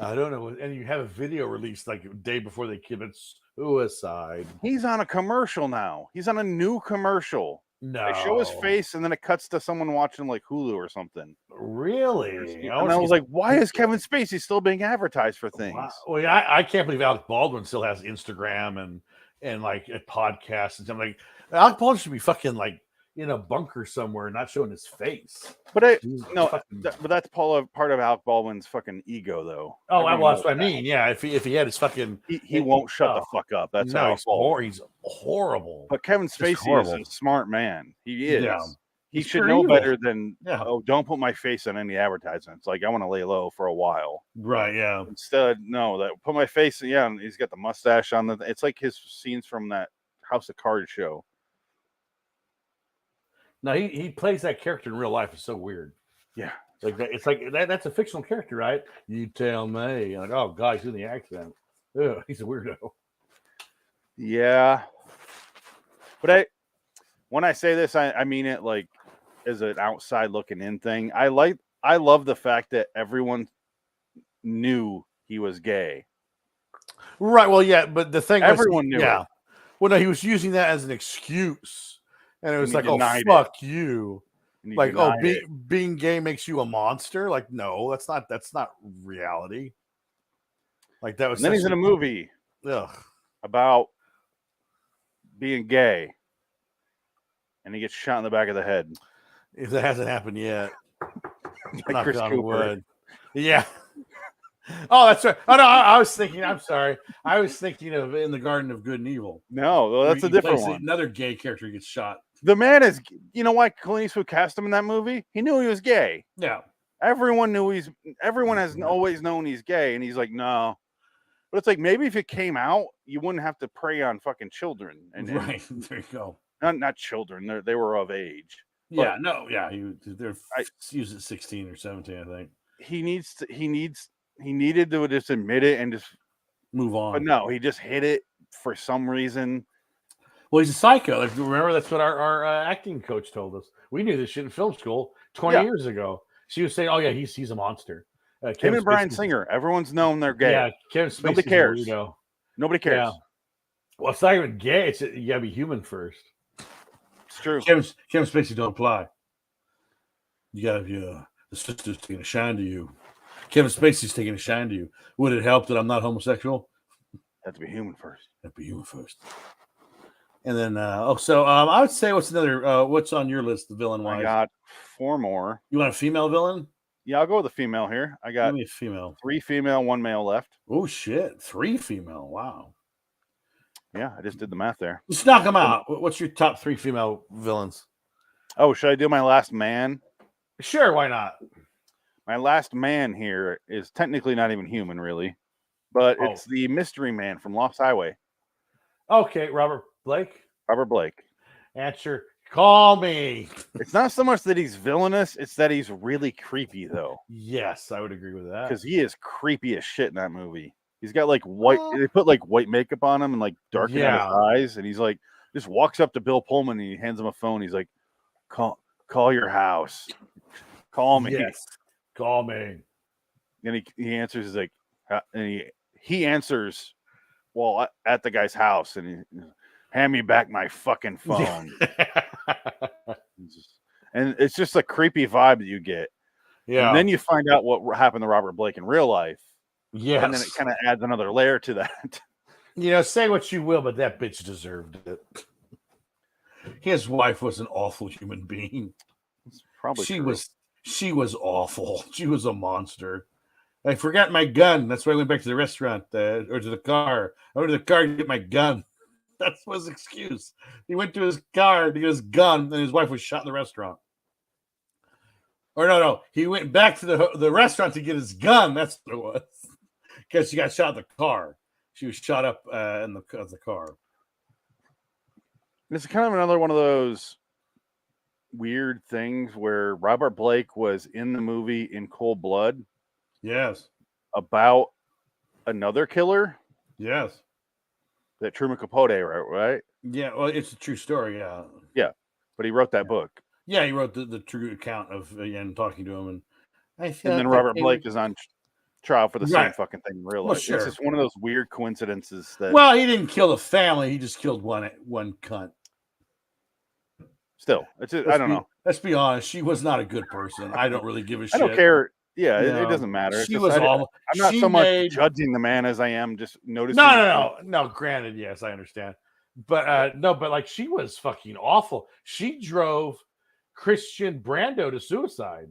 I don't know. And you have a video released like a day before they commit suicide. He's on a commercial now. He's on a new commercial. No. They show his face and then it cuts to someone watching like Hulu or something. Really? And I was like, why is Kevin Spacey still being advertised for things? Wow. Well, yeah, I can't believe Alec Baldwin still has Instagram and like a podcast and something. Like Alec Baldwin should be fucking like in a bunker somewhere, not showing his face. But but that's part of Alec Baldwin's fucking ego, though. Oh, well, that's what I mean. Yeah, if he had his fucking, he won't shut the fuck up. That's how he's horrible. But Kevin Spacey is a smart man. He is. Yeah. He should know better than don't put my face on any advertisements. Like I want to lay low for a while. Right. Yeah. Instead, no, put my face. Yeah, and he's got the mustache on it's like his scenes from that House of Cards show. No, he plays that character in real life. It's so weird. Yeah, like that. It's like that's a fictional character, right? You tell me. Like, oh God, he's doing the accent. Ugh, he's a weirdo. Yeah, but when I say this, I mean it like as an outside looking in thing. I love the fact that everyone knew he was gay. Right. Well, yeah, but the thing everyone knew. Yeah. Well, no, he was using that as an excuse. And it was like, oh, fuck you. Like, oh, being gay makes you a monster. Like, no, that's not reality. Like that was. And then he's in a movie about being gay, and he gets shot in the back of the head. If that hasn't happened yet, like Chris Cooper. Yeah. Oh, that's right. Oh no, I was thinking. I'm sorry. I was thinking of In the Garden of Good and Evil. No, well, that's a different one. Another gay character gets shot. The man is. You know why Clint Eastwood cast him in that movie? He knew he was gay. Yeah. Everyone has always known he's gay, and he's like, no. But it's like maybe if it came out, you wouldn't have to prey on fucking children. Right there you go. Not children. They were of age. Yeah. But, no. Yeah. They're used at 16 or 17, I think. He needs he needed to just admit it and just move on. But no, he just hid it for some reason. Well, he's a psycho. Like, remember, that's what our acting coach told us. We knew this shit in film school 20 years ago. She was saying, "Oh yeah, he's a monster." Him and Bryan Singer, everyone's known they're gay. Yeah, Kevin Spacey's Nobody cares. A weirdo. Nobody cares. Yeah. Well, it's not even gay. It's you gotta be human first. It's true. Kevin Spacey don't apply. You gotta be the sister's taking a shine to you. Kevin Spacey's taking a shine to you. Would it help that I'm not homosexual? Have to be human first. Have to be human first. And then, I would say, what's on your list, the villain wise? I got 4 more. You want a female villain? Yeah, I'll go with a female here. I got a female. 3 female, 1 male left. Oh shit, 3 female. Wow. Yeah, I just did the math there. Let's knock them out. What's your top 3 female villains? Oh, should I do my last man? Sure, why not? My last man here is technically not even human, really, but it's the mystery man from Lost Highway. Okay, Robert Blake. Robert Blake. Answer. Call me. It's not so much that he's villainous; it's that he's really creepy, though. Yes, I would agree with that. Because he is creepy as shit in that movie. He's got like white. They put like white makeup on him and like darken out his eyes, and he's like just walks up to Bill Pullman and he hands him a phone. He's like, "Call your house. Call me." Yes. Call me. And he answers, he's like, and he answers, well, at the guy's house, and he, hand me back my fucking phone. And it's just a creepy vibe that you get. Yeah. And then you find out what happened to Robert Blake in real life. Yeah. And then it kind of adds another layer to that. Say what you will, but that bitch deserved it. His wife was an awful human being. Probably She was awful. She was a monster. I forgot my gun. That's why I went back to the restaurant or to the car. I went to the car to get my gun. That was his excuse. He went to his car to get his gun, and his wife was shot in the restaurant. Or no. He went back to the restaurant to get his gun. That's what it was. Because she got shot in the car. She was shot up in the car. It's kind of another one of those weird things where Robert Blake was in the movie in cold blood. Yes. About another killer. Yes. That Truman Capote wrote, right? Yeah, well, it's a true story, yeah. Yeah, but he wrote that book. Yeah, he wrote the true account of and talking to him. And then Robert Blake is on trial for the same fucking thing in real life. Well, sure. It's just one of those weird coincidences that... Well, he didn't kill the family. He just killed one cunt. Still, I don't know. Let's be honest. She was not a good person. I don't really give a shit. I don't care. Yeah, it doesn't matter. She was awful. I'm not so much judging the man as I am just noticing. No. Granted, yes, I understand. But but like she was fucking awful. She drove Christian Brando to suicide.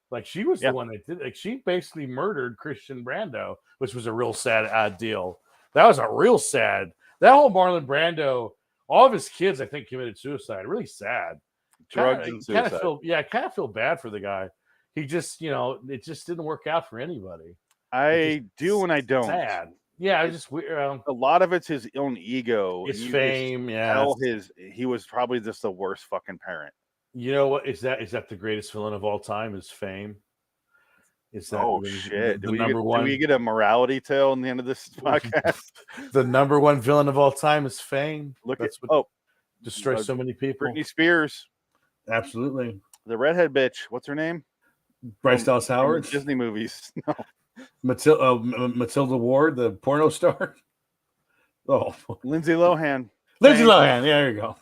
Like she was the one that did. Like she basically murdered Christian Brando, which was a real sad deal. That was a real sad. That whole Marlon Brando. All of his kids, I think, committed suicide. Really sad. Drugs and suicide. I kind of feel bad for the guy. He just, it just didn't work out for anybody. I do and I don't. Sad. Yeah, I just a lot of it's his own ego, his fame. Yeah, he was probably just the worst fucking parent. You know what? Is that the greatest villain of all time? Is fame? Is that shit? The number one? Do we get a morality tale in the end of this podcast? The number one villain of all time is fame. That's what destroys so many people. Britney Spears, absolutely. The redhead bitch. What's her name? Bryce Dallas Howard. Disney movies. No. Matilda Ward, the porno star. Oh, Lindsay Lohan. Lindsay Lohan. Yeah, there you go.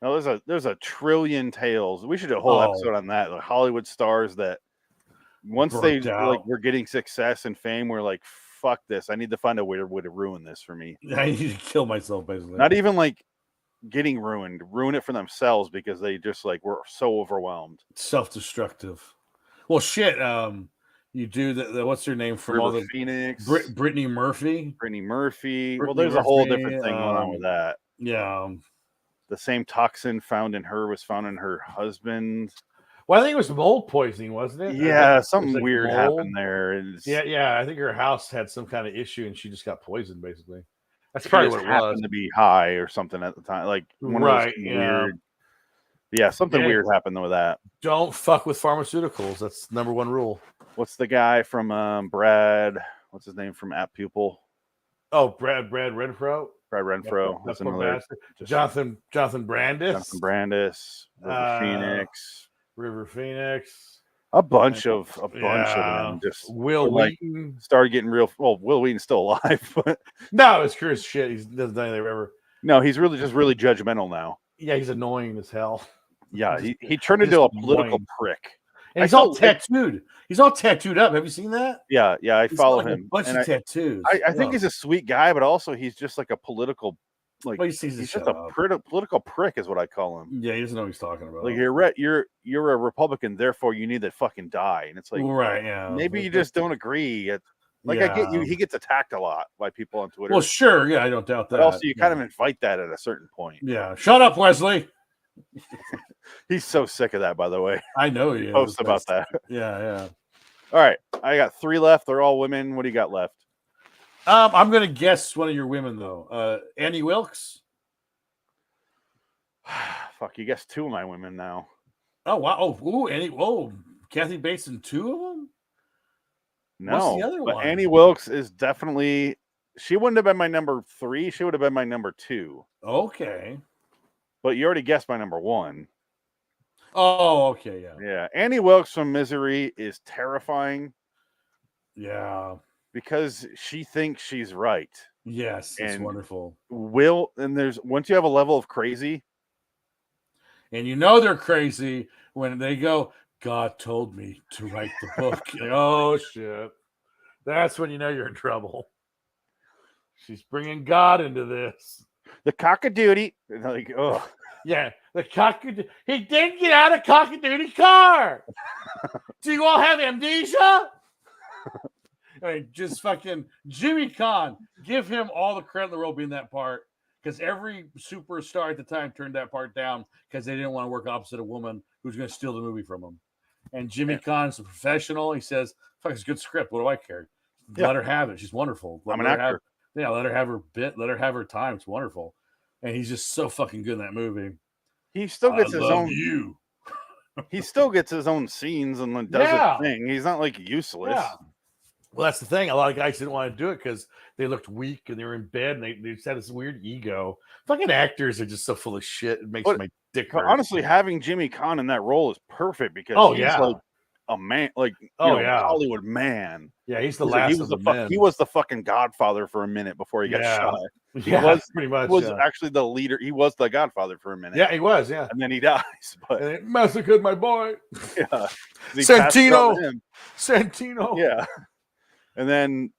No, there's a trillion tales. We should do a whole episode on that. Like Hollywood stars that once they were getting success and fame, we're like, fuck this. I need to find a way to ruin this for me. I need to kill myself, basically. Not even like getting ruin it for themselves because they just like were so overwhelmed. Self-destructive. Well, shit. You do the what's her name from all the Phoenix? Brittany Murphy. Well, there's a whole different thing going on with that. Yeah. The same toxin found in her was found in her husband. Well, I think it was mold poisoning, wasn't it? Yeah, something weird happened there. Yeah. I think her house had some kind of issue and she just got poisoned, basically. That's probably what it happened to be high or something at the time. Like one of those weird. Yeah, something weird happened with that. Don't fuck with pharmaceuticals. That's number one rule. What's the guy from Brad? What's his name from App Pupil? Oh, Brad Renfro. Brad Renfro. That's another. Jonathan Brandis. Jonathan Brandis. River Phoenix. A bunch of them. Just Will Wheaton started getting real. Well, Will Wheaton's still alive, but no, it's curious shit. He doesn't do anything ever. No, he's really judgmental now. Yeah, he's annoying as hell. Yeah, he turned into a political prick. And he's all tattooed. He's all tattooed up. Have you seen that? Yeah, I follow him. A bunch of tattoos. I think he's a sweet guy, but also he's just like a political, he's just a political prick, is what I call him. Yeah, he doesn't know what he's talking about. Like you're a Republican, therefore you need to fucking die. And it's like, right, yeah. Maybe you just don't agree. I get you. He gets attacked a lot by people on Twitter. Well, sure, yeah, I don't doubt that. But also, you kind of invite that at a certain point. Yeah, shut up, Wesley. He's so sick of that, by the way. I know he posts about that. Yeah. All right, I got 3 left. They're all women. What do you got left? I'm gonna guess one of your women though. Annie Wilkes. Fuck, you guessed 2 of my women now. Oh wow! Oh, Annie. Oh, Kathy Bates and 2 of them. No, what's the other but one? Annie Wilkes is definitely. She wouldn't have been my number 3. She would have been my number 2. Okay. But you already guessed my number 1. Oh, okay, yeah. Yeah, Annie Wilkes from Misery is terrifying. Yeah. Because she thinks she's right. Yes, it's wonderful. There's once you have a level of crazy. And you know they're crazy when they go, God told me to write the book. Oh, shit. That's when you know you're in trouble. She's bringing God into this. The cockadoodie. Like, oh. Yeah, the cockadoodie. He didn't get out of cockadoodie car. Do you all have amnesia? Just fucking Jimmy Caan. Give him all the credit in the world being that part. Because every superstar at the time turned that part down because they didn't want to work opposite a woman who's going to steal the movie from them. And Jimmy Caan's a professional. He says, fuck, it's a good script. What do I care? Let her have it. She's wonderful. I'm an actor. Let her have her bit. Let her have her time. It's wonderful. And he's just so fucking good in that movie. He still gets his own. You. He still gets his own scenes and does his thing. He's not like useless. Yeah. Well, that's the thing. A lot of guys didn't want to do it because they looked weak and they were in bed and they just had this weird ego. Fucking actors are just so full of shit. It makes my dick hurt. Honestly, having Jimmy Caan in that role is perfect because he's like a man, like Hollywood man. Yeah, he's the last of the men. He was the fucking Godfather for a minute before he got shot. He was pretty much. He was actually the leader. He was the Godfather for a minute. Yeah, he was. Yeah, and then he dies. But and it massacred my boy. Yeah, Santino. Yeah. And then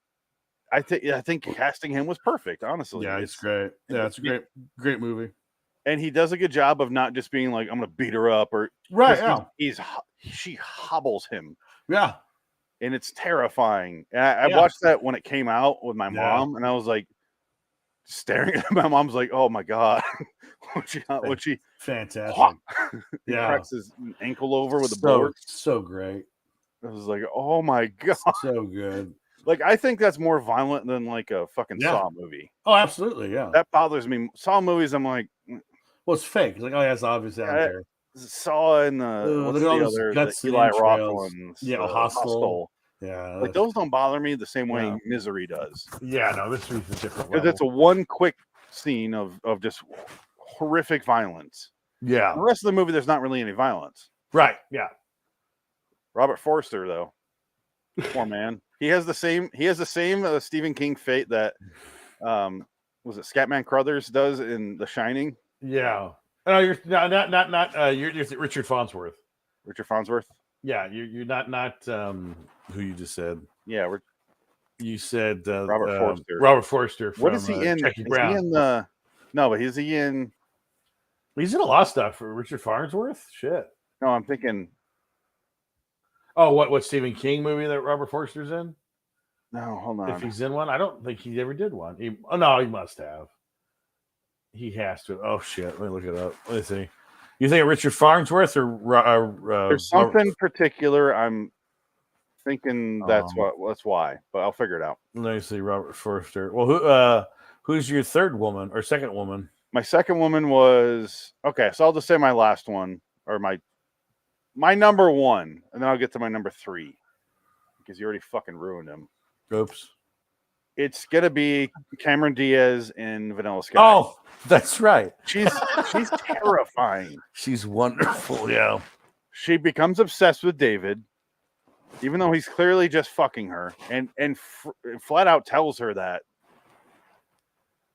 I think casting him was perfect, honestly. Yeah, it's great. Yeah, it's a great movie. And he does a good job of not just being like, I'm gonna beat her up or she hobbles him. Yeah. And it's terrifying. And I watched that when it came out with my mom, and I was like staring at my mom's like, oh my God. when she fantastic. He cracks his ankle over with a board. So great. I was like, oh my God. So good. Like, I think that's more violent than like a fucking Saw movie. Oh, absolutely, yeah. That bothers me. Saw movies, I'm like, well, it's fake. It's like, oh, yeah, it's obvious out there. Saw and the Eli Roth ones. Yeah, Hostel. Yeah, like those don't bother me the same way Misery does. Yeah, no, Misery's a different because it's a one quick scene of just horrific violence. Yeah, the rest of the movie, there's not really any violence. Right. Yeah. Robert Forster, though, poor man. He has the same Stephen King fate that was it Scatman Crothers does in The Shining. Yeah. No, you're not. You're Richard Farnsworth. Richard Farnsworth. Yeah, you're not who you just said. Yeah, you said Robert Forster. Robert Forster. What is he in? Jackie Brown. He in the? No, but is he in? He's in a lot of stuff for Richard Farnsworth. Shit. No, I'm thinking. Oh, what Stephen King movie that Robert Forster's in? No, hold on. If he's in one, I don't think he ever did one. He must have. He has to. Oh shit! Let me look it up. Let me see. You think of Richard Farnsworth or there's something particular? I'm thinking that's why, but I'll figure it out. Let me see. Robert Forster. Well, who's your third woman or second woman? My second woman was so I'll just say my last one or my number one, and then I'll get to my number 3. because you already fucking ruined him. Oops. It's gonna be Cameron Diaz in Vanilla Sky. Oh, that's right. She's terrifying. She's wonderful. Yeah. She becomes obsessed with David, even though he's clearly just fucking her, and flat out tells her that,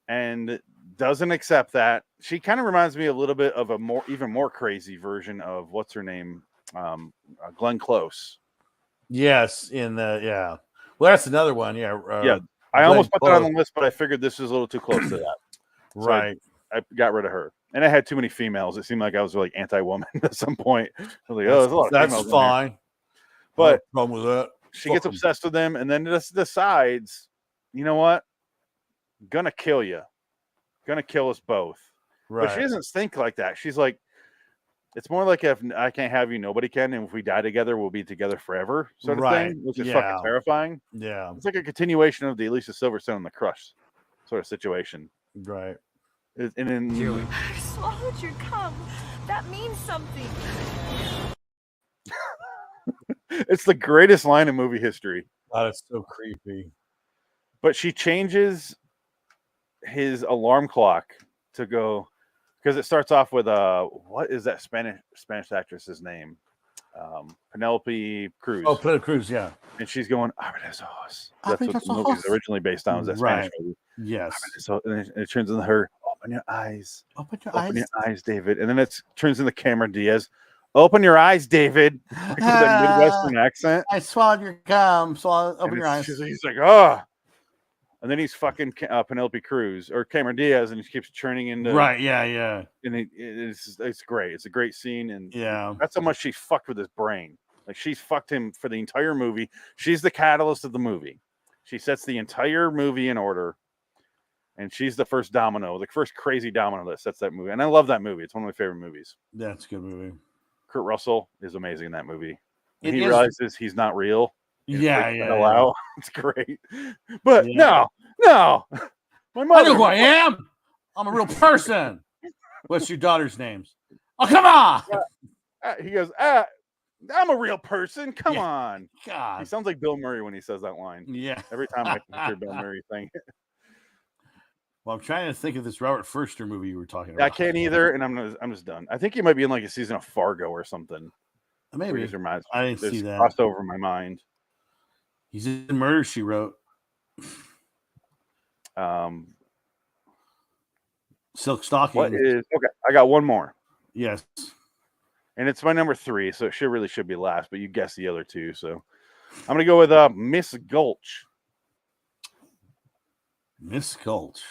and doesn't accept that. She kind of reminds me a little bit of a even more crazy version of what's her name, Glenn Close. Yes, yeah. Well, that's another one. Yeah. Yeah. I almost put that on the list, but I figured this was a little too close to that. So right. I got rid of her. And I had too many females. It seemed like I was like anti-woman at some point. I was like, oh, there's a lot of females. That's fine. But no problem with that. She gets obsessed with them and then just decides, you know what? Gonna kill you. Gonna kill us both. Right. But she doesn't think like that. She's like, it's more like if I can't have you, nobody can. And if we die together, we'll be together forever, sort of thing, which is fucking terrifying. Yeah. It's like a continuation of the Alicia Silverstone and the Crush sort of situation. Right. And then I swallowed your cum. That means something. It's the greatest line in movie history. Oh, that's so creepy. But she changes his alarm clock to go, because it starts off with what is that Spanish actress's name? Penelope Cruz. Oh, Penelope Cruz, yeah. And she's going, Abre los ojos. That's what the movie is originally based on, was that Spanish movie. Yes. So and it turns into her, open your eyes. Open your eyes, David. And then it turns into Cameron Diaz. Open your eyes, David. With that Midwestern accent. I swallowed your gum. Open your eyes. He's like, oh. And then he's fucking Penelope Cruz or Cameron Diaz, and he keeps churning into yeah. And it's great. It's a great scene, and yeah, that's how much she fucked with his brain. Like she's fucked him for the entire movie. She's the catalyst of the movie. She sets the entire movie in order, and she's the first domino, the first crazy domino that sets that movie. And I love that movie. It's one of my favorite movies. That's a good movie. Kurt Russell is amazing in that movie. He realizes he's not real. Yeah. It's great. But no. My mother. I know who I am. I'm a real person. What's your daughter's names? Oh, come on. He goes, I'm a real person. Come on. God. He sounds like Bill Murray when he says that line. Yeah. Every time I hear Bill Murray thing. Well, I'm trying to think of this Robert Forster movie you were talking about. I can't either, and I'm just done. I think he might be in like a season of Fargo or something. Maybe. I didn't see that. Crossed over my mind. He's in Murder, She Wrote. Silk Stocking. Okay, I got one more. Yes. And it's my number 3, so it really should be last, but you guessed the other 2, so I'm gonna go with Miss Gulch. Miss Gulch.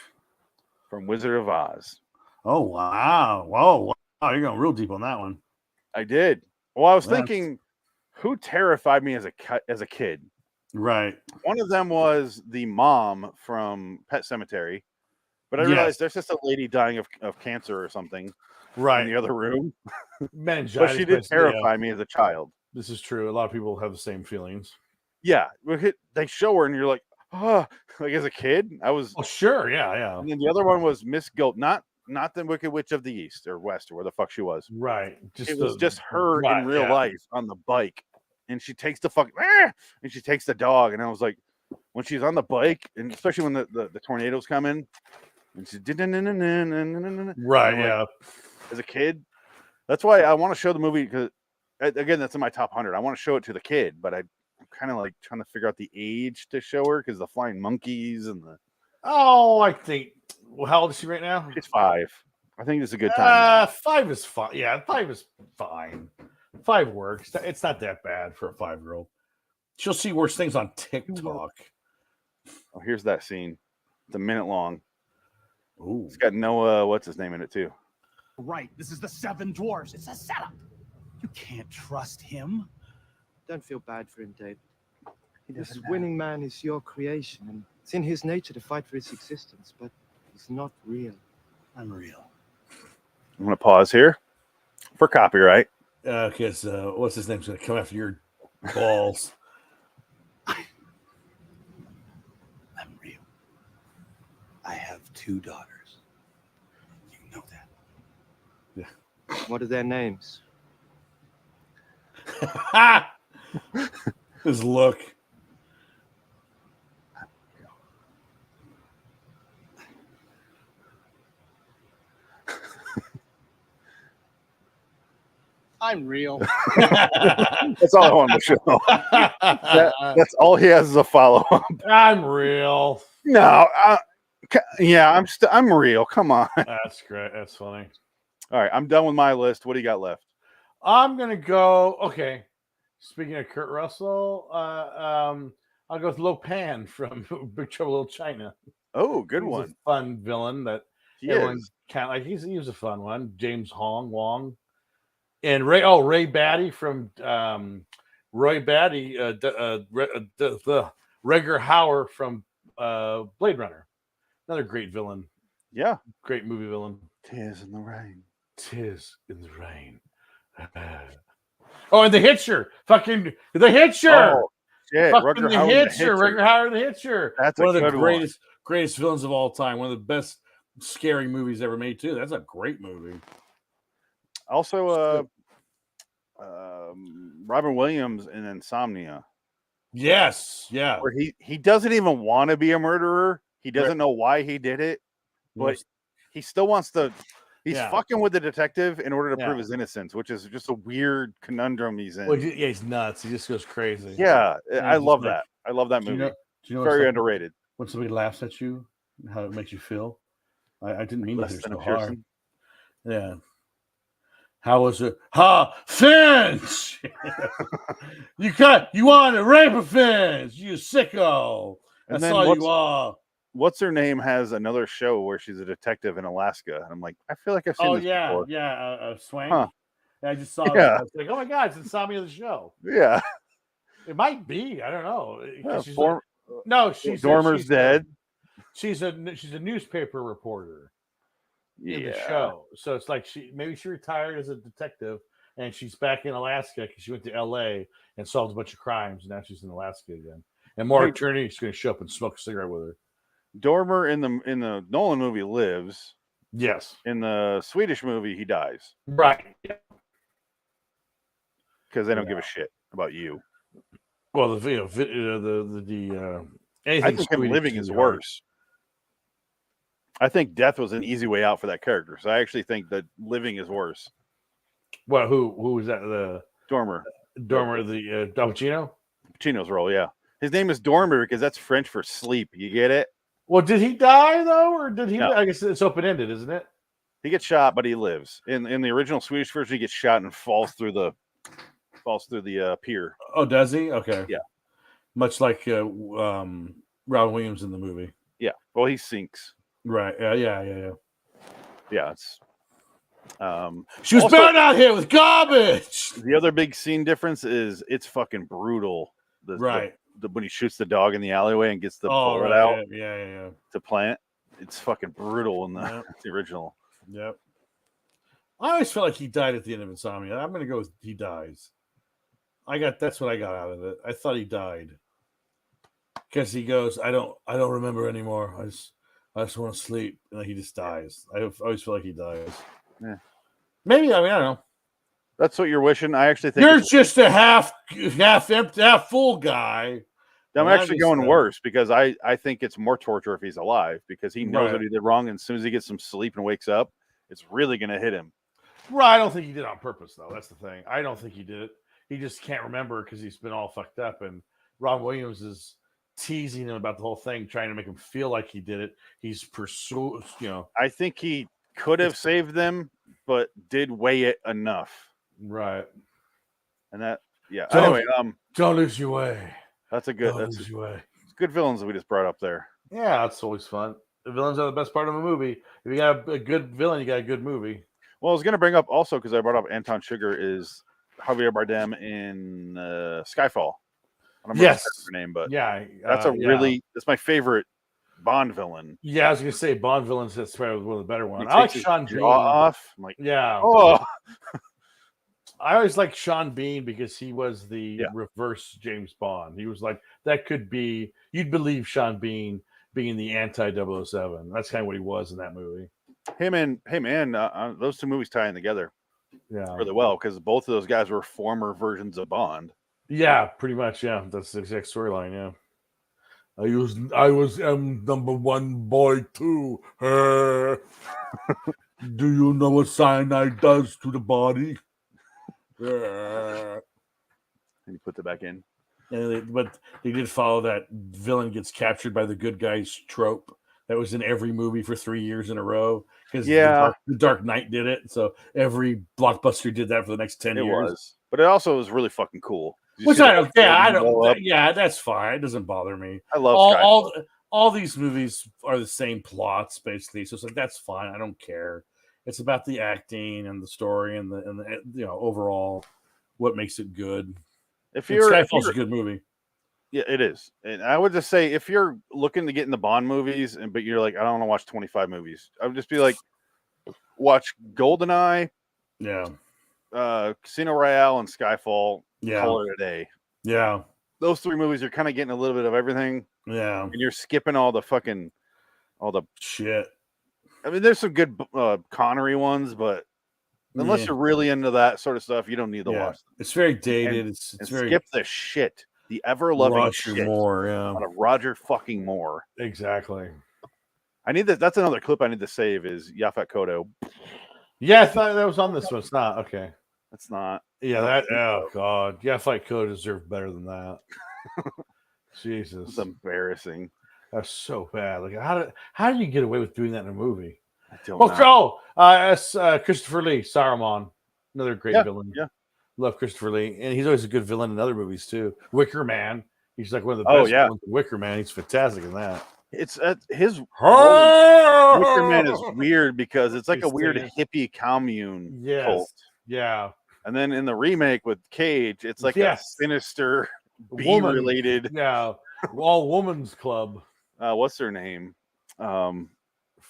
From Wizard of Oz. Oh wow. Whoa. Wow, you're going real deep on that one. I did. Well, I was thinking, who terrified me as a kid? Right. One of them was the mom from Pet Sematary, but I realized there's just a lady dying of cancer or something in the other room. Meningitis. But she did terrify me as a child. This is true. A lot of people have the same feelings. Yeah. They show her and you're like, oh, like as a kid, I was. Oh, sure. Yeah. And then the other one was Miss Gulch, not the Wicked Witch of the East or West or where the fuck she was. Right. It was just her in real life on the bike. And she takes the and she takes the dog. And I was like, when she's on the bike, and especially when the tornadoes come in, and she's right, yeah. As a kid, that's why I want to show the movie, because again, that's in my top 100. I want to show it to the kid, but I'm kind of like trying to figure out the age to show her because the flying monkeys and the. Oh, I think. Well, how old is she right now? She's 5. I think it's a good time. 5 is fine. Yeah, 5 is fine. 5 works. It's not that bad for a 5-year-old. She'll see worse things on TikTok. Oh, here's that scene. It's a minute long. Ooh. It's got Noah, what's his name in it too? Right. This is the 7 Dwarfs. It's a setup. You can't trust him. Don't feel bad for him, David. This winning man is your creation, and it's in his nature to fight for his existence, but he's not real. I'm real. I'm going to pause here for copyright. Because what's his name's going to come after your balls. I'm real. I have 2 daughters. You know that. Yeah. What are their names? His look. I'm real. That's all I want to show. That's all he has is a follow-up. I'm real. No, yeah, I'm real. Come on. That's great. That's funny. All right, I'm done with my list. What do you got left? I'm gonna go. Okay, speaking of Kurt Russell, I'll go with Lo Pan from Big Trouble in Little China. Oh, good He's one. A fun villain that everyone kind of like. He was a fun one. James Wong, and Ray Batty from Roy Batty, the Rutger Hauer from Blade Runner. Another great villain. Yeah, great movie villain. Tears in the rain. Tears in the rain. Oh, and the Hitcher. Fucking the Hitcher. Oh, shit. Fucking the Hitcher. Rutger Hauer the Hitcher. That's one of the greatest villains of all time. One of the best scary movies ever made, too. That's a great movie. Also, Robin Williams in Insomnia. Yes, yeah. Where he doesn't even want to be a murderer. He doesn't know why he did it, but he still wants to. He's fucking with the detective in order to prove his innocence, which is just a weird conundrum he's in. Well, yeah, he's nuts. He just goes crazy. Yeah, I love that. I love that movie. Do you know very underrated. When somebody laughs at you, how it makes you feel? I didn't mean to. So hard. Yeah. How was it? Finch! You want to rape a Finch, you sicko. That's all you are. What's her name has another show where she's a detective in Alaska. And I'm like, I feel like I've seen this before. Swank. Huh. I just saw that. I was like, oh my God, it's Insomnia the show. Yeah. It might be. I don't know. She's Dormer's dead. She's a newspaper reporter in the show. So it's like she retired as a detective and she's back in Alaska because she went to LA and solved a bunch of crimes. And now she's in Alaska again. And Mark Turney is going to show up and smoke a cigarette with her. Dormer in the Nolan movie lives. Yes. In the Swedish movie, he dies. Right. Yeah. Because they don't give a shit about you. Well, I think him living is worse. I think death was an easy way out for that character. So I actually think that living is worse. Well, who was that? The Dormer, the Al Pacino? Pacino's role, yeah. His name is Dormer because that's French for sleep. You get it? Well, did he die though, or did he? No. I guess it's open ended, isn't it? He gets shot, but he lives. In the original Swedish version, he gets shot and falls through the pier. Oh, does he? Okay. Yeah. Much like Robin Williams in the movie. Yeah. Well, he sinks. Right. Yeah. Yeah. It's. She was burned out here with garbage. The other big scene difference is it's fucking brutal. When he shoots the dog in the alleyway and gets the bullet out. Yeah. To plant, it's fucking brutal in the original. Yep. I always felt like he died at the end of Insomnia. I'm gonna go with he dies. That's what I got out of it. I thought he died because he goes, I don't remember anymore. I just want to sleep, and he just dies. I always feel like he dies. Yeah. Maybe. I don't know. That's what you're wishing. I actually think you're just a half empty, half full guy. I'm actually going worse because I think it's more torture if he's alive because he knows what he did wrong, and as soon as he gets some sleep and wakes up, it's really going to hit him. Right. I don't think he did it on purpose, though. That's the thing. I don't think he did it. He just can't remember because he's been all fucked up, and Ron Williams is teasing him about the whole thing, trying to make him feel like he did it. He's pursuing, I think he could have saved them, but did weigh it enough. Right. And that, yeah. Anyway, don't lose your way. That's a good. That's good villains that we just brought up there. Yeah, that's always fun. The villains are the best part of a movie. If you got a good villain, you got a good movie. Well, I was going to bring up also because I brought up Anton Chigurh is Javier Bardem in Skyfall. I don't remember his name, but that's that's my favorite Bond villain. Yeah, I was going to say Bond villains. That's probably one of the better ones. I like Sean Bean. Off. I'm like, I always like Sean Bean because he was the reverse James Bond. He was like, that could be, you'd believe Sean Bean being the anti-007. That's kind of what he was in that movie. Him and those two movies tie in together really well because both of those guys were former versions of Bond. Yeah, pretty much. Yeah, that's the exact storyline. Yeah. I was number one boy too. Do you know what cyanide does to the body? And you put it back in. But they did follow that villain gets captured by the good guys trope that was in every movie for 3 years in a row because the Dark Knight did it. So every blockbuster did that for the next 10 years. But it also was really fucking cool. Which I don't. Yeah, I don't. Yeah, that's fine. It doesn't bother me. I love all these movies are the same plots basically. So it's like that's fine. I don't care. It's about the acting and the story and the overall what makes it good. Skyfall's a good movie. Yeah, it is. And I would just say if you're looking to get into Bond movies, but you're like, I don't want to watch 25 movies, I would just be like, watch GoldenEye, Casino Royale, and Skyfall. Call it a day. Yeah, those 3 movies are kind of getting a little bit of everything. Yeah, and you're skipping all the shit. I mean, there's some good Connery ones, but unless you're really into that sort of stuff, you don't need to watch them. It's very dated. It's very skip the shit. The ever-loving shit Moore, out of Roger fucking Moore. Exactly. I need that. That's another clip I need to save. Is Yaphet Kotto? Yeah, I thought that was on this one. It's not okay. It's not. Yeah, that. Oh god, Yaphet Kotto deserved better than that. Jesus, it's embarrassing. That's so bad. Like, how did you get away with doing that in a movie? I don't know. Christopher Lee, Saruman, another great villain. Yeah. Love Christopher Lee, and he's always a good villain in other movies too. Wicker Man, he's like one of the best villains in Wicker Man. He's fantastic in that. It's his Wicker Man is weird because it's like a weird hippie commune cult. Yeah, and then in the remake with Cage, it's like a sinister B-related, all woman's club. What's her name? Ellen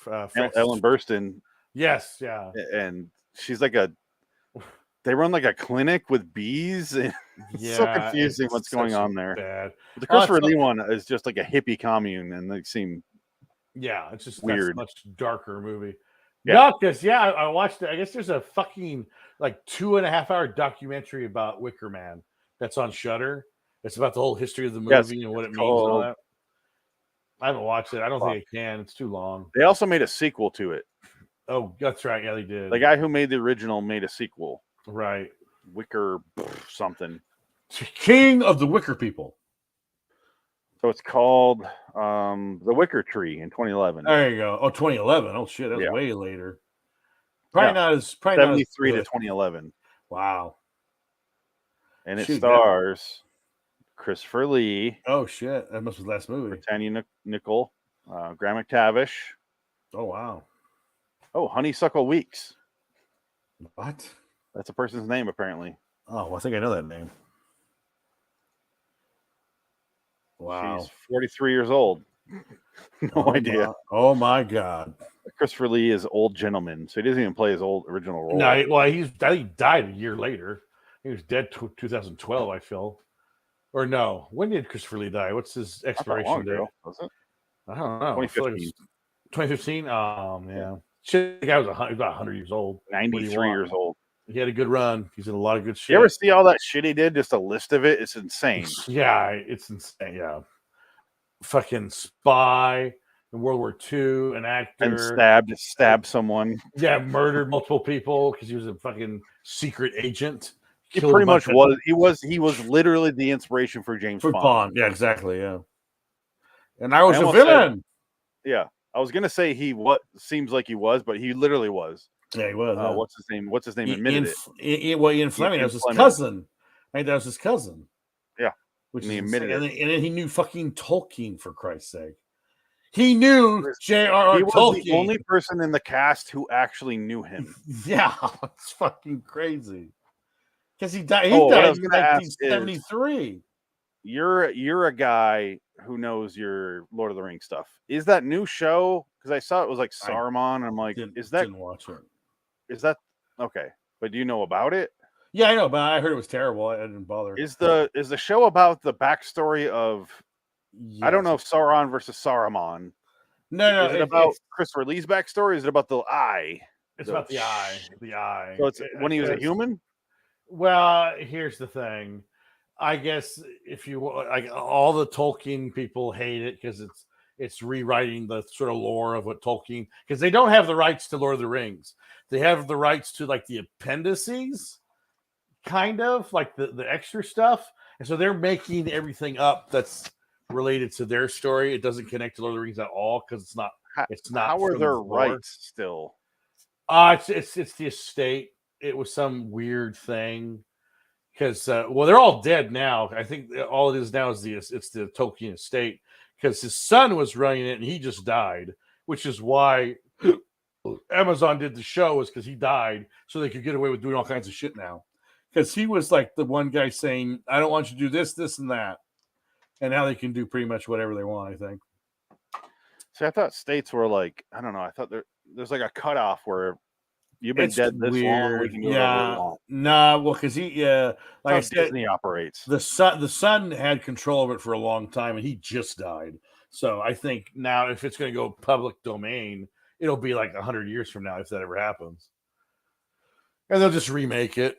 Burstyn. Yes, yeah, and she's like they run like a clinic with bees. And it's so confusing what's going on there. Bad. But the Christopher Lee one is just like a hippie commune, and they seem it's just weird. That's a much darker movie. Yeah, because I watched it. I guess there's a fucking like 2.5-hour documentary about Wicker Man that's on Shudder. It's about the whole history of the movie and what it means and all that. I haven't watched it. I don't think I can. It's too long. They also made a sequel to it. Oh, that's right. Yeah, they did. The guy who made the original made a sequel. Right. Wicker something. King of the Wicker People. So it's called The Wicker Tree in 2011. There you go. Oh, 2011. Oh, shit. That was way later. Probably 73 to 2011. Wow. And it stars Christopher Lee. Oh, shit. That must be the last movie. Britannia Nickel, Graham McTavish. Oh, wow. Oh, Honeysuckle Weeks. What? That's a person's name, apparently. Oh, well, I think I know that name. Wow. She's 43 years old. No idea. Oh, my God. Christopher Lee is old gentleman, so he doesn't even play his old original role. No, well, he died a year later. He was dead 2012, I feel. Or no. When did Christopher Lee die? What's his expiration date? Was it? I don't know. 2015. 2015? Yeah. Shit, the guy was about 100 years old. 93 years old. He had a good run. He's in a lot of good shit. You ever see all that shit he did? Just a list of it. It's insane. Yeah, it's insane. Yeah. Fucking spy in World War II, an actor. And stabbed someone. Yeah, murdered multiple people because he was a fucking secret agent. He pretty much was. He was literally the inspiration for James Bond. Yeah, exactly. Yeah. And I was a villain. I was gonna say seems like he was, but he literally was. Yeah, he was. What's his name? What's his name? Admitted it. Ian Fleming. That was his cousin. I think that was his cousin. Yeah. Which he admitted it. And then he knew fucking Tolkien, for Christ's sake. He knew J.R.R. Tolkien. He was the only person in the cast who actually knew him. Yeah, it's fucking crazy. Because he died. He died in 1973. You're a guy who knows your Lord of the Rings stuff. Is that new show? Because I saw it was like Saruman. And I'm like, didn't watch it. Is that okay? But do you know about it? Yeah, I know, but I heard it was terrible. I didn't bother. Is the show about the backstory of? Yes. I don't know if Sauron versus Saruman. No. Is it about Christopher Lee's backstory? Is it about the eye? It's about the eye. The eye. So it's when he was a human. Well, here's the thing. I guess if you like, all the Tolkien people hate it because it's rewriting the sort of lore of what Tolkien, because they don't have the rights to Lord of the Rings. They have the rights to like the appendices, kind of like the extra stuff, and so they're making everything up that's related to their story. It doesn't connect to Lord of the Rings at all because it's not. It's not. How are from their the lore. rights still? It's the estate. It was some weird thing because well, they're all dead now. I think all it is now is it's the Tolkien estate because his son was running it and he just died, which is why Amazon did the show, is because he died so they could get away with doing all kinds of shit now. Because he was like the one guy saying, "I don't want you to do this, this, and that," and now they can do pretty much whatever they want. I think. See, I thought states were like, I don't know. I thought there's like a cutoff where you've been dead this long, we can do whatever we want. Nah, well, because he, like I said, Disney operates. The son had control of it for a long time, and he just died. So I think now, if it's going to go public domain, it'll be like 100 years from now if that ever happens, and they'll just remake it.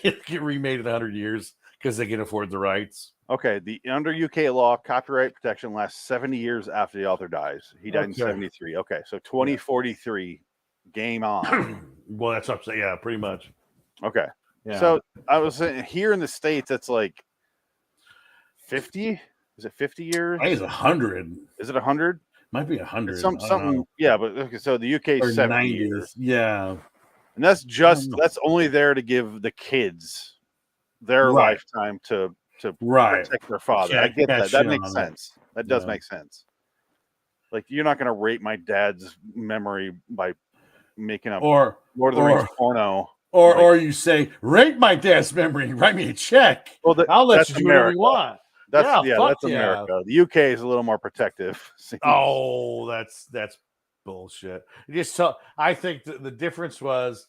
It'll get remade in 100 years because they can afford the rights. Okay, under UK law, copyright protection lasts 70 years after the author dies. He died in 73. Okay, so 2043, game on. Well, that's up to, yeah, pretty much. Okay, yeah. So I was saying, here in the States, it's like 50. Is it 50 years? I think it's 100. Is it 100? Might be 100. Something. Yeah, but okay, so the UK is 70 years. Yeah, and that's only there to give the kids their lifetime to protect their father. I get that. That makes sense. That does make sense. Like, you're not going to rape my dad's memory by making up Lord of the Rings porno. Or you say, rape my dad's memory, write me a check. Well, I'll let you do whatever you want. That's America. The UK is a little more protective. Oh, that's bullshit. I think the difference was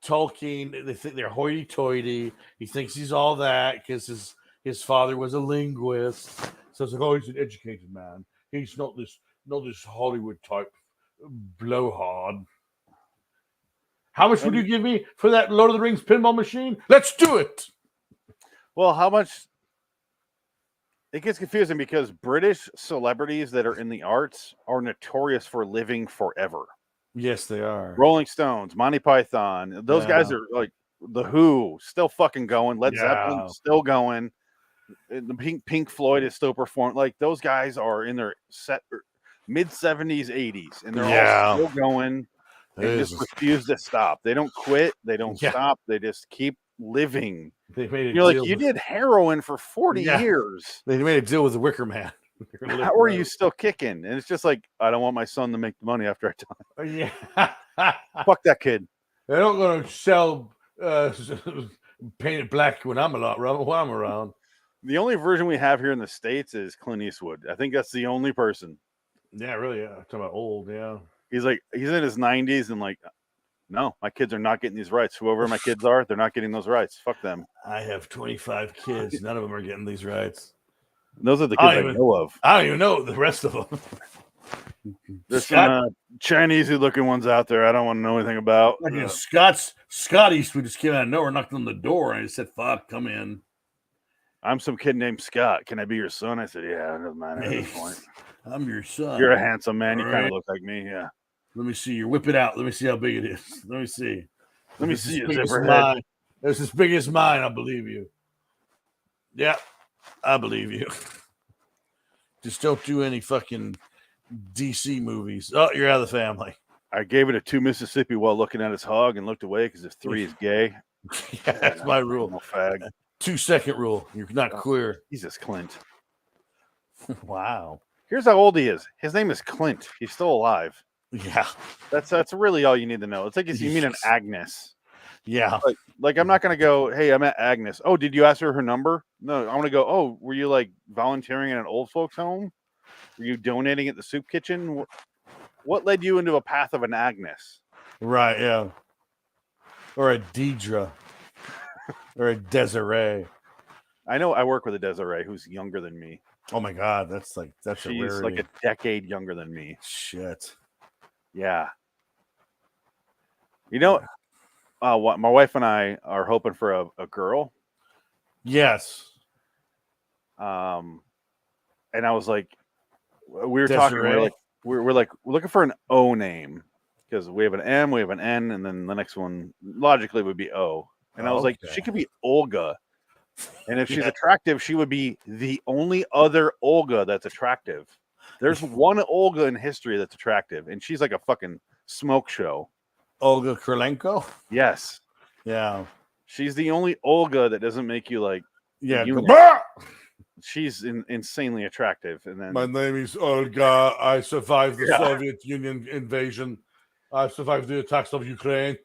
Tolkien. They think they're hoity-toity. He thinks he's all that because his father was a linguist. So it's like, oh, he's an educated man. He's not this Hollywood type blowhard. How much would you give me for that Lord of the Rings pinball machine? Let's do it. Well, how much? It gets confusing because British celebrities that are in the arts are notorious for living forever. Yes, they are. Rolling Stones, Monty Python. Those guys are like The Who, still fucking going. Led Zeppelin, still going. The Pink Floyd is still performing. Like, those guys are in their mid 70s, 80s, and they're all still going. They just refuse to stop. They don't quit. They don't stop. They just keep living. You're like, you did heroin for 40 years. They made a deal with the Wicker Man. How are you still kicking? And it's just like, I don't want my son to make the money after I die. Yeah. Fuck that kid. They're not going to sell painted black when I'm around. The only version we have here in the States is Clint Eastwood. I think that's the only person. Yeah, really. Yeah. Talking about old. Yeah. He's in his 90s and like, no, my kids are not getting these rights. Whoever my kids are, they're not getting those rights. Fuck them. I have 25 kids. None of them are getting these rights. And those are the kids I know of. I don't even know the rest of them. There's some Chinese looking ones out there I don't want to know anything about. Scott Eastwood just came out of nowhere, knocked on the door, and I said, fuck, come in. I'm some kid named Scott. Can I be your son? I said, yeah, it doesn't matter at this point. I'm your son. You're a handsome man. You kind of look like me, yeah. Let me see you. Whip it out. Let me see how big it is. Let me see. Let me see your zipper head. It's as big as mine. I believe you. Yeah, I believe you. Just don't do any fucking DC movies. Oh, you're out of the family. I gave it a 2 Mississippi while looking at his hog and looked away because if 3 is gay. Yeah, that's my rule. No fag. 2-second rule. You're not queer. Jesus, Clint. Wow. Here's how old he is. His name is Clint. He's still alive. Yeah. That's really all you need to know. It's like if you meet an Agnes. Yeah. Like I'm not going to go, hey, I met Agnes. Oh, did you ask her number? No, I want to go, oh, were you like volunteering in an old folks home? Were you donating at the soup kitchen? What led you into a path of an Agnes? Right, yeah. Or a Deidre. Or a Desiree. I know I work with a Desiree who's younger than me. Oh my God, that's She's a rarity. like a decade younger than me. Shit. Yeah. You know, what my wife and I are hoping for a girl. Yes. And I was like, we were Desiree. talking. We're looking for an O name because we have an M, we have an N, and then the next one logically would be O. And I was like, she could be Olga. And if she's attractive, she would be the only other Olga that's attractive. There's one Olga in history that's attractive, and she's like a fucking smoke show. Olga Kurylenko? Yes. Yeah. She's the only Olga that doesn't make you like, she's insanely attractive. And then my name is Olga. I survived the Soviet Union invasion. I survived the attacks of Ukraine.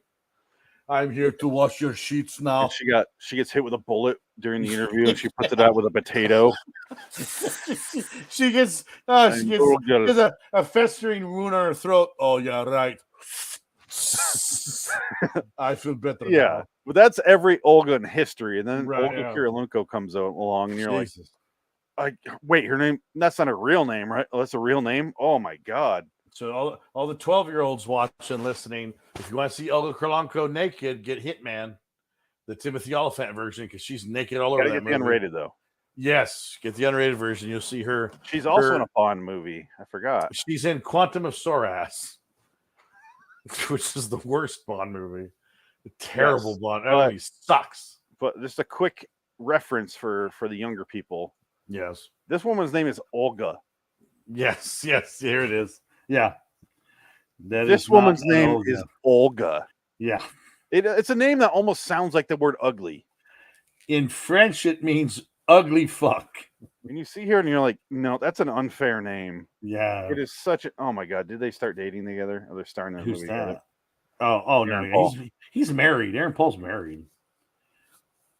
I'm here to wash your sheets now. And she gets hit with a bullet during the interview, and she puts it out with a potato. she gets a festering wound on her throat. Oh yeah, right. I feel better. Yeah, now. but that's every Olga in history, and then Right, Olga Kurylenko comes along, and you're like, wait, her name? That's not a real name, right? Oh, that's a real name. Oh my god. So all the 12-year-olds watching, listening, if you want to see Olga Kurylenko naked, get Hitman, the Timothy Oliphant version, because she's naked all over that movie. Get the unrated though. Yes, get the unrated version. You'll see her. She's also in a Bond movie. I forgot. She's in Quantum of Solace, which is the worst Bond movie. The terrible Bond. That movie sucks. But just a quick reference for the younger people. Yes. This woman's name is Olga. Yes. Here it is. Yeah. This woman's name is Olga. Yeah. It's a name that almost sounds like the word ugly. In French, it means ugly fuck. And you see here and you're like, no, that's an unfair name. Yeah. It is such a, oh my God. Did they start dating together? Or they're starting a movie together? Oh no. He's married. Aaron Paul's married.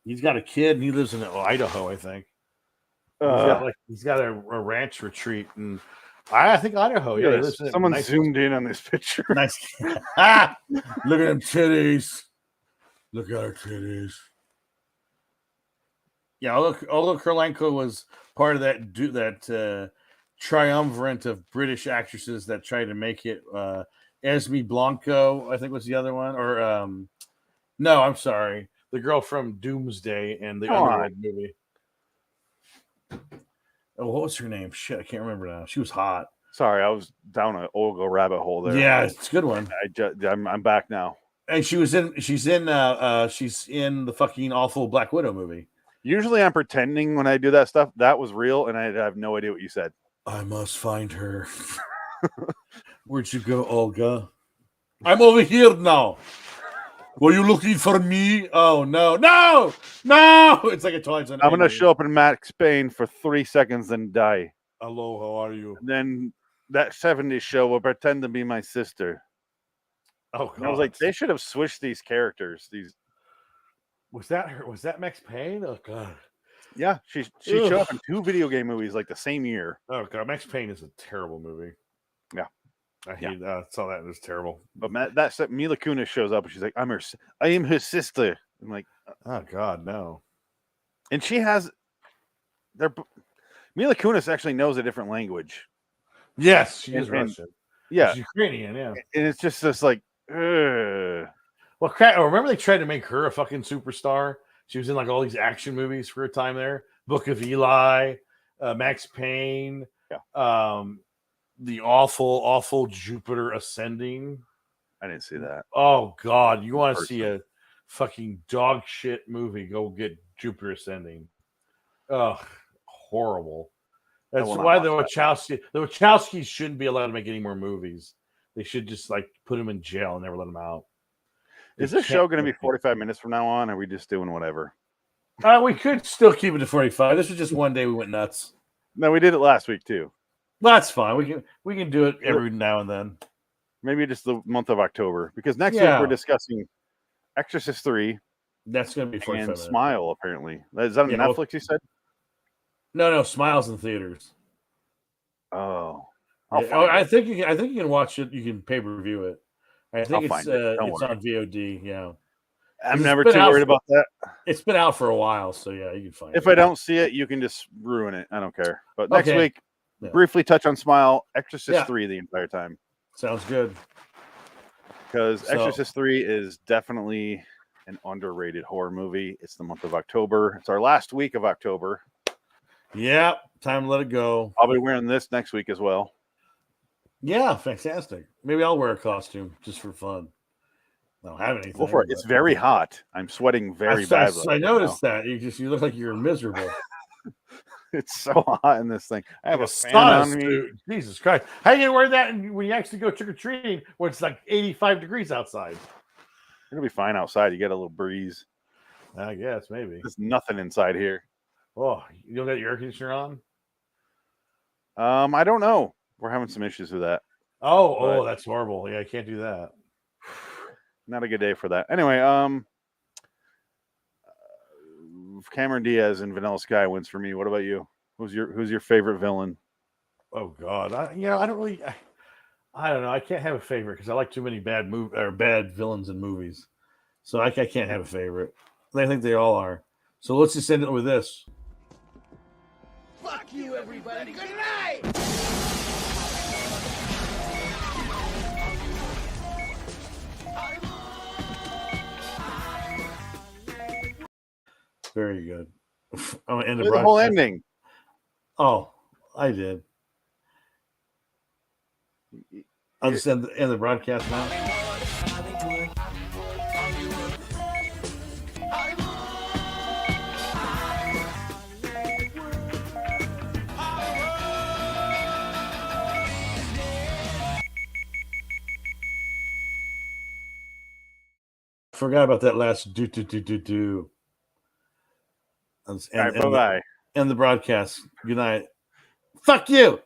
He's got a kid and he lives in Idaho, I think. He's got a ranch retreat and I think Idaho. Yeah, someone zoomed in on this picture. Nice. Look at them titties. Look at her titties. Yeah, Olga Kurylenko was part of that triumvirate of British actresses that tried to make it. Esme Blanco, I think, was the other one. Or no, I'm sorry, the girl from Doomsday and the Underworld movie. Oh, what was her name? Shit, I can't remember now. She was hot. Sorry, I was down an Olga rabbit hole there. Yeah, it's a good one. I'm back now. And she's in the fucking awful Black Widow movie. Usually I'm pretending when I do that stuff. That was real, and I have no idea what you said. I must find her. Where'd you go, Olga? I'm over here now. Were you looking for me? Oh, no. It's like a Twilight Zone. I'm going to show up in Max Payne for 3 seconds and die. Hello, how are you? And then that 70s show will pretend to be my sister. Oh, God. I was like, they should have switched these characters. Was that her? Was that Max Payne? Oh, God. Yeah, she showed up in 2 video game movies like the same year. Oh, God. Max Payne is a terrible movie. Yeah. I saw that. It was terrible. But Mila Kunis shows up and she's like, I am her sister. I'm like, oh God, no. And she has Mila Kunis actually knows a different language. Yes, she is Russian. Yeah. She's Ukrainian, yeah. And it's just this like, well, remember they tried to make her a fucking superstar? She was in like all these action movies for a time there. Book of Eli, Max Payne, the awful Jupiter Ascending. I didn't see that. Oh God, you want to see a fucking dog shit movie? Go get Jupiter Ascending. Oh, horrible. That's why the Wachowskis shouldn't be allowed to make any more movies. They should just like put them in jail and never let them out. Is this show going to be 45 minutes from now on? Or are we just doing whatever? We could still keep it to 45. This was just one day we went nuts. No, we did it last week too. Well, that's fine. We can do it every now and then. Maybe just the month of October, because next week we're discussing Exorcist 3. That's going to be 45 and minutes. Smile. Apparently, is that on Netflix? You said no. Smile's in theaters. Oh, I think you can watch it. You can pay-per-view it. I think it's on VOD. Yeah, I'm never too worried about that. It's been out for a while, so yeah, you can find it. If I don't see it, you can just ruin it. I don't care. But next week, briefly touch on Smile, Exorcist 3 the entire time. Sounds good. Because Exorcist 3 is definitely an underrated horror movie. It's the month of October. It's our last week of October. Yeah, time to let it go. I'll be wearing this next week as well. Yeah, fantastic. Maybe I'll wear a costume just for fun. I don't have anything. Go for it. It's very hot. I'm sweating very badly. I noticed that. You look like you're miserable. It's so hot in this thing. I have Like a fan on me. Dude. Jesus Christ. How are you going to wear that when you actually go trick-or-treating when it's like 85 degrees outside? It'll be fine outside. You get a little breeze. I guess, maybe. There's nothing inside here. Oh, you don't got your air conditioner on? I don't know. We're having some issues with that. Oh, that's horrible. Yeah, I can't do that. Not a good day for that. Anyway, Cameron Diaz in Vanilla Sky wins for me. What about you? Who's your favorite villain? Oh God, I don't really. I don't know. I can't have a favorite because I like too many bad villains in movies. So I can't have a favorite. I think they all are. So let's just end it with this. Fuck you, everybody. Good night. Very good. I'm gonna end the whole ending. Oh, I did. I'll just end the broadcast now. Forgot about that last do. All right, bye-bye. End the broadcast. Good night. Fuck you.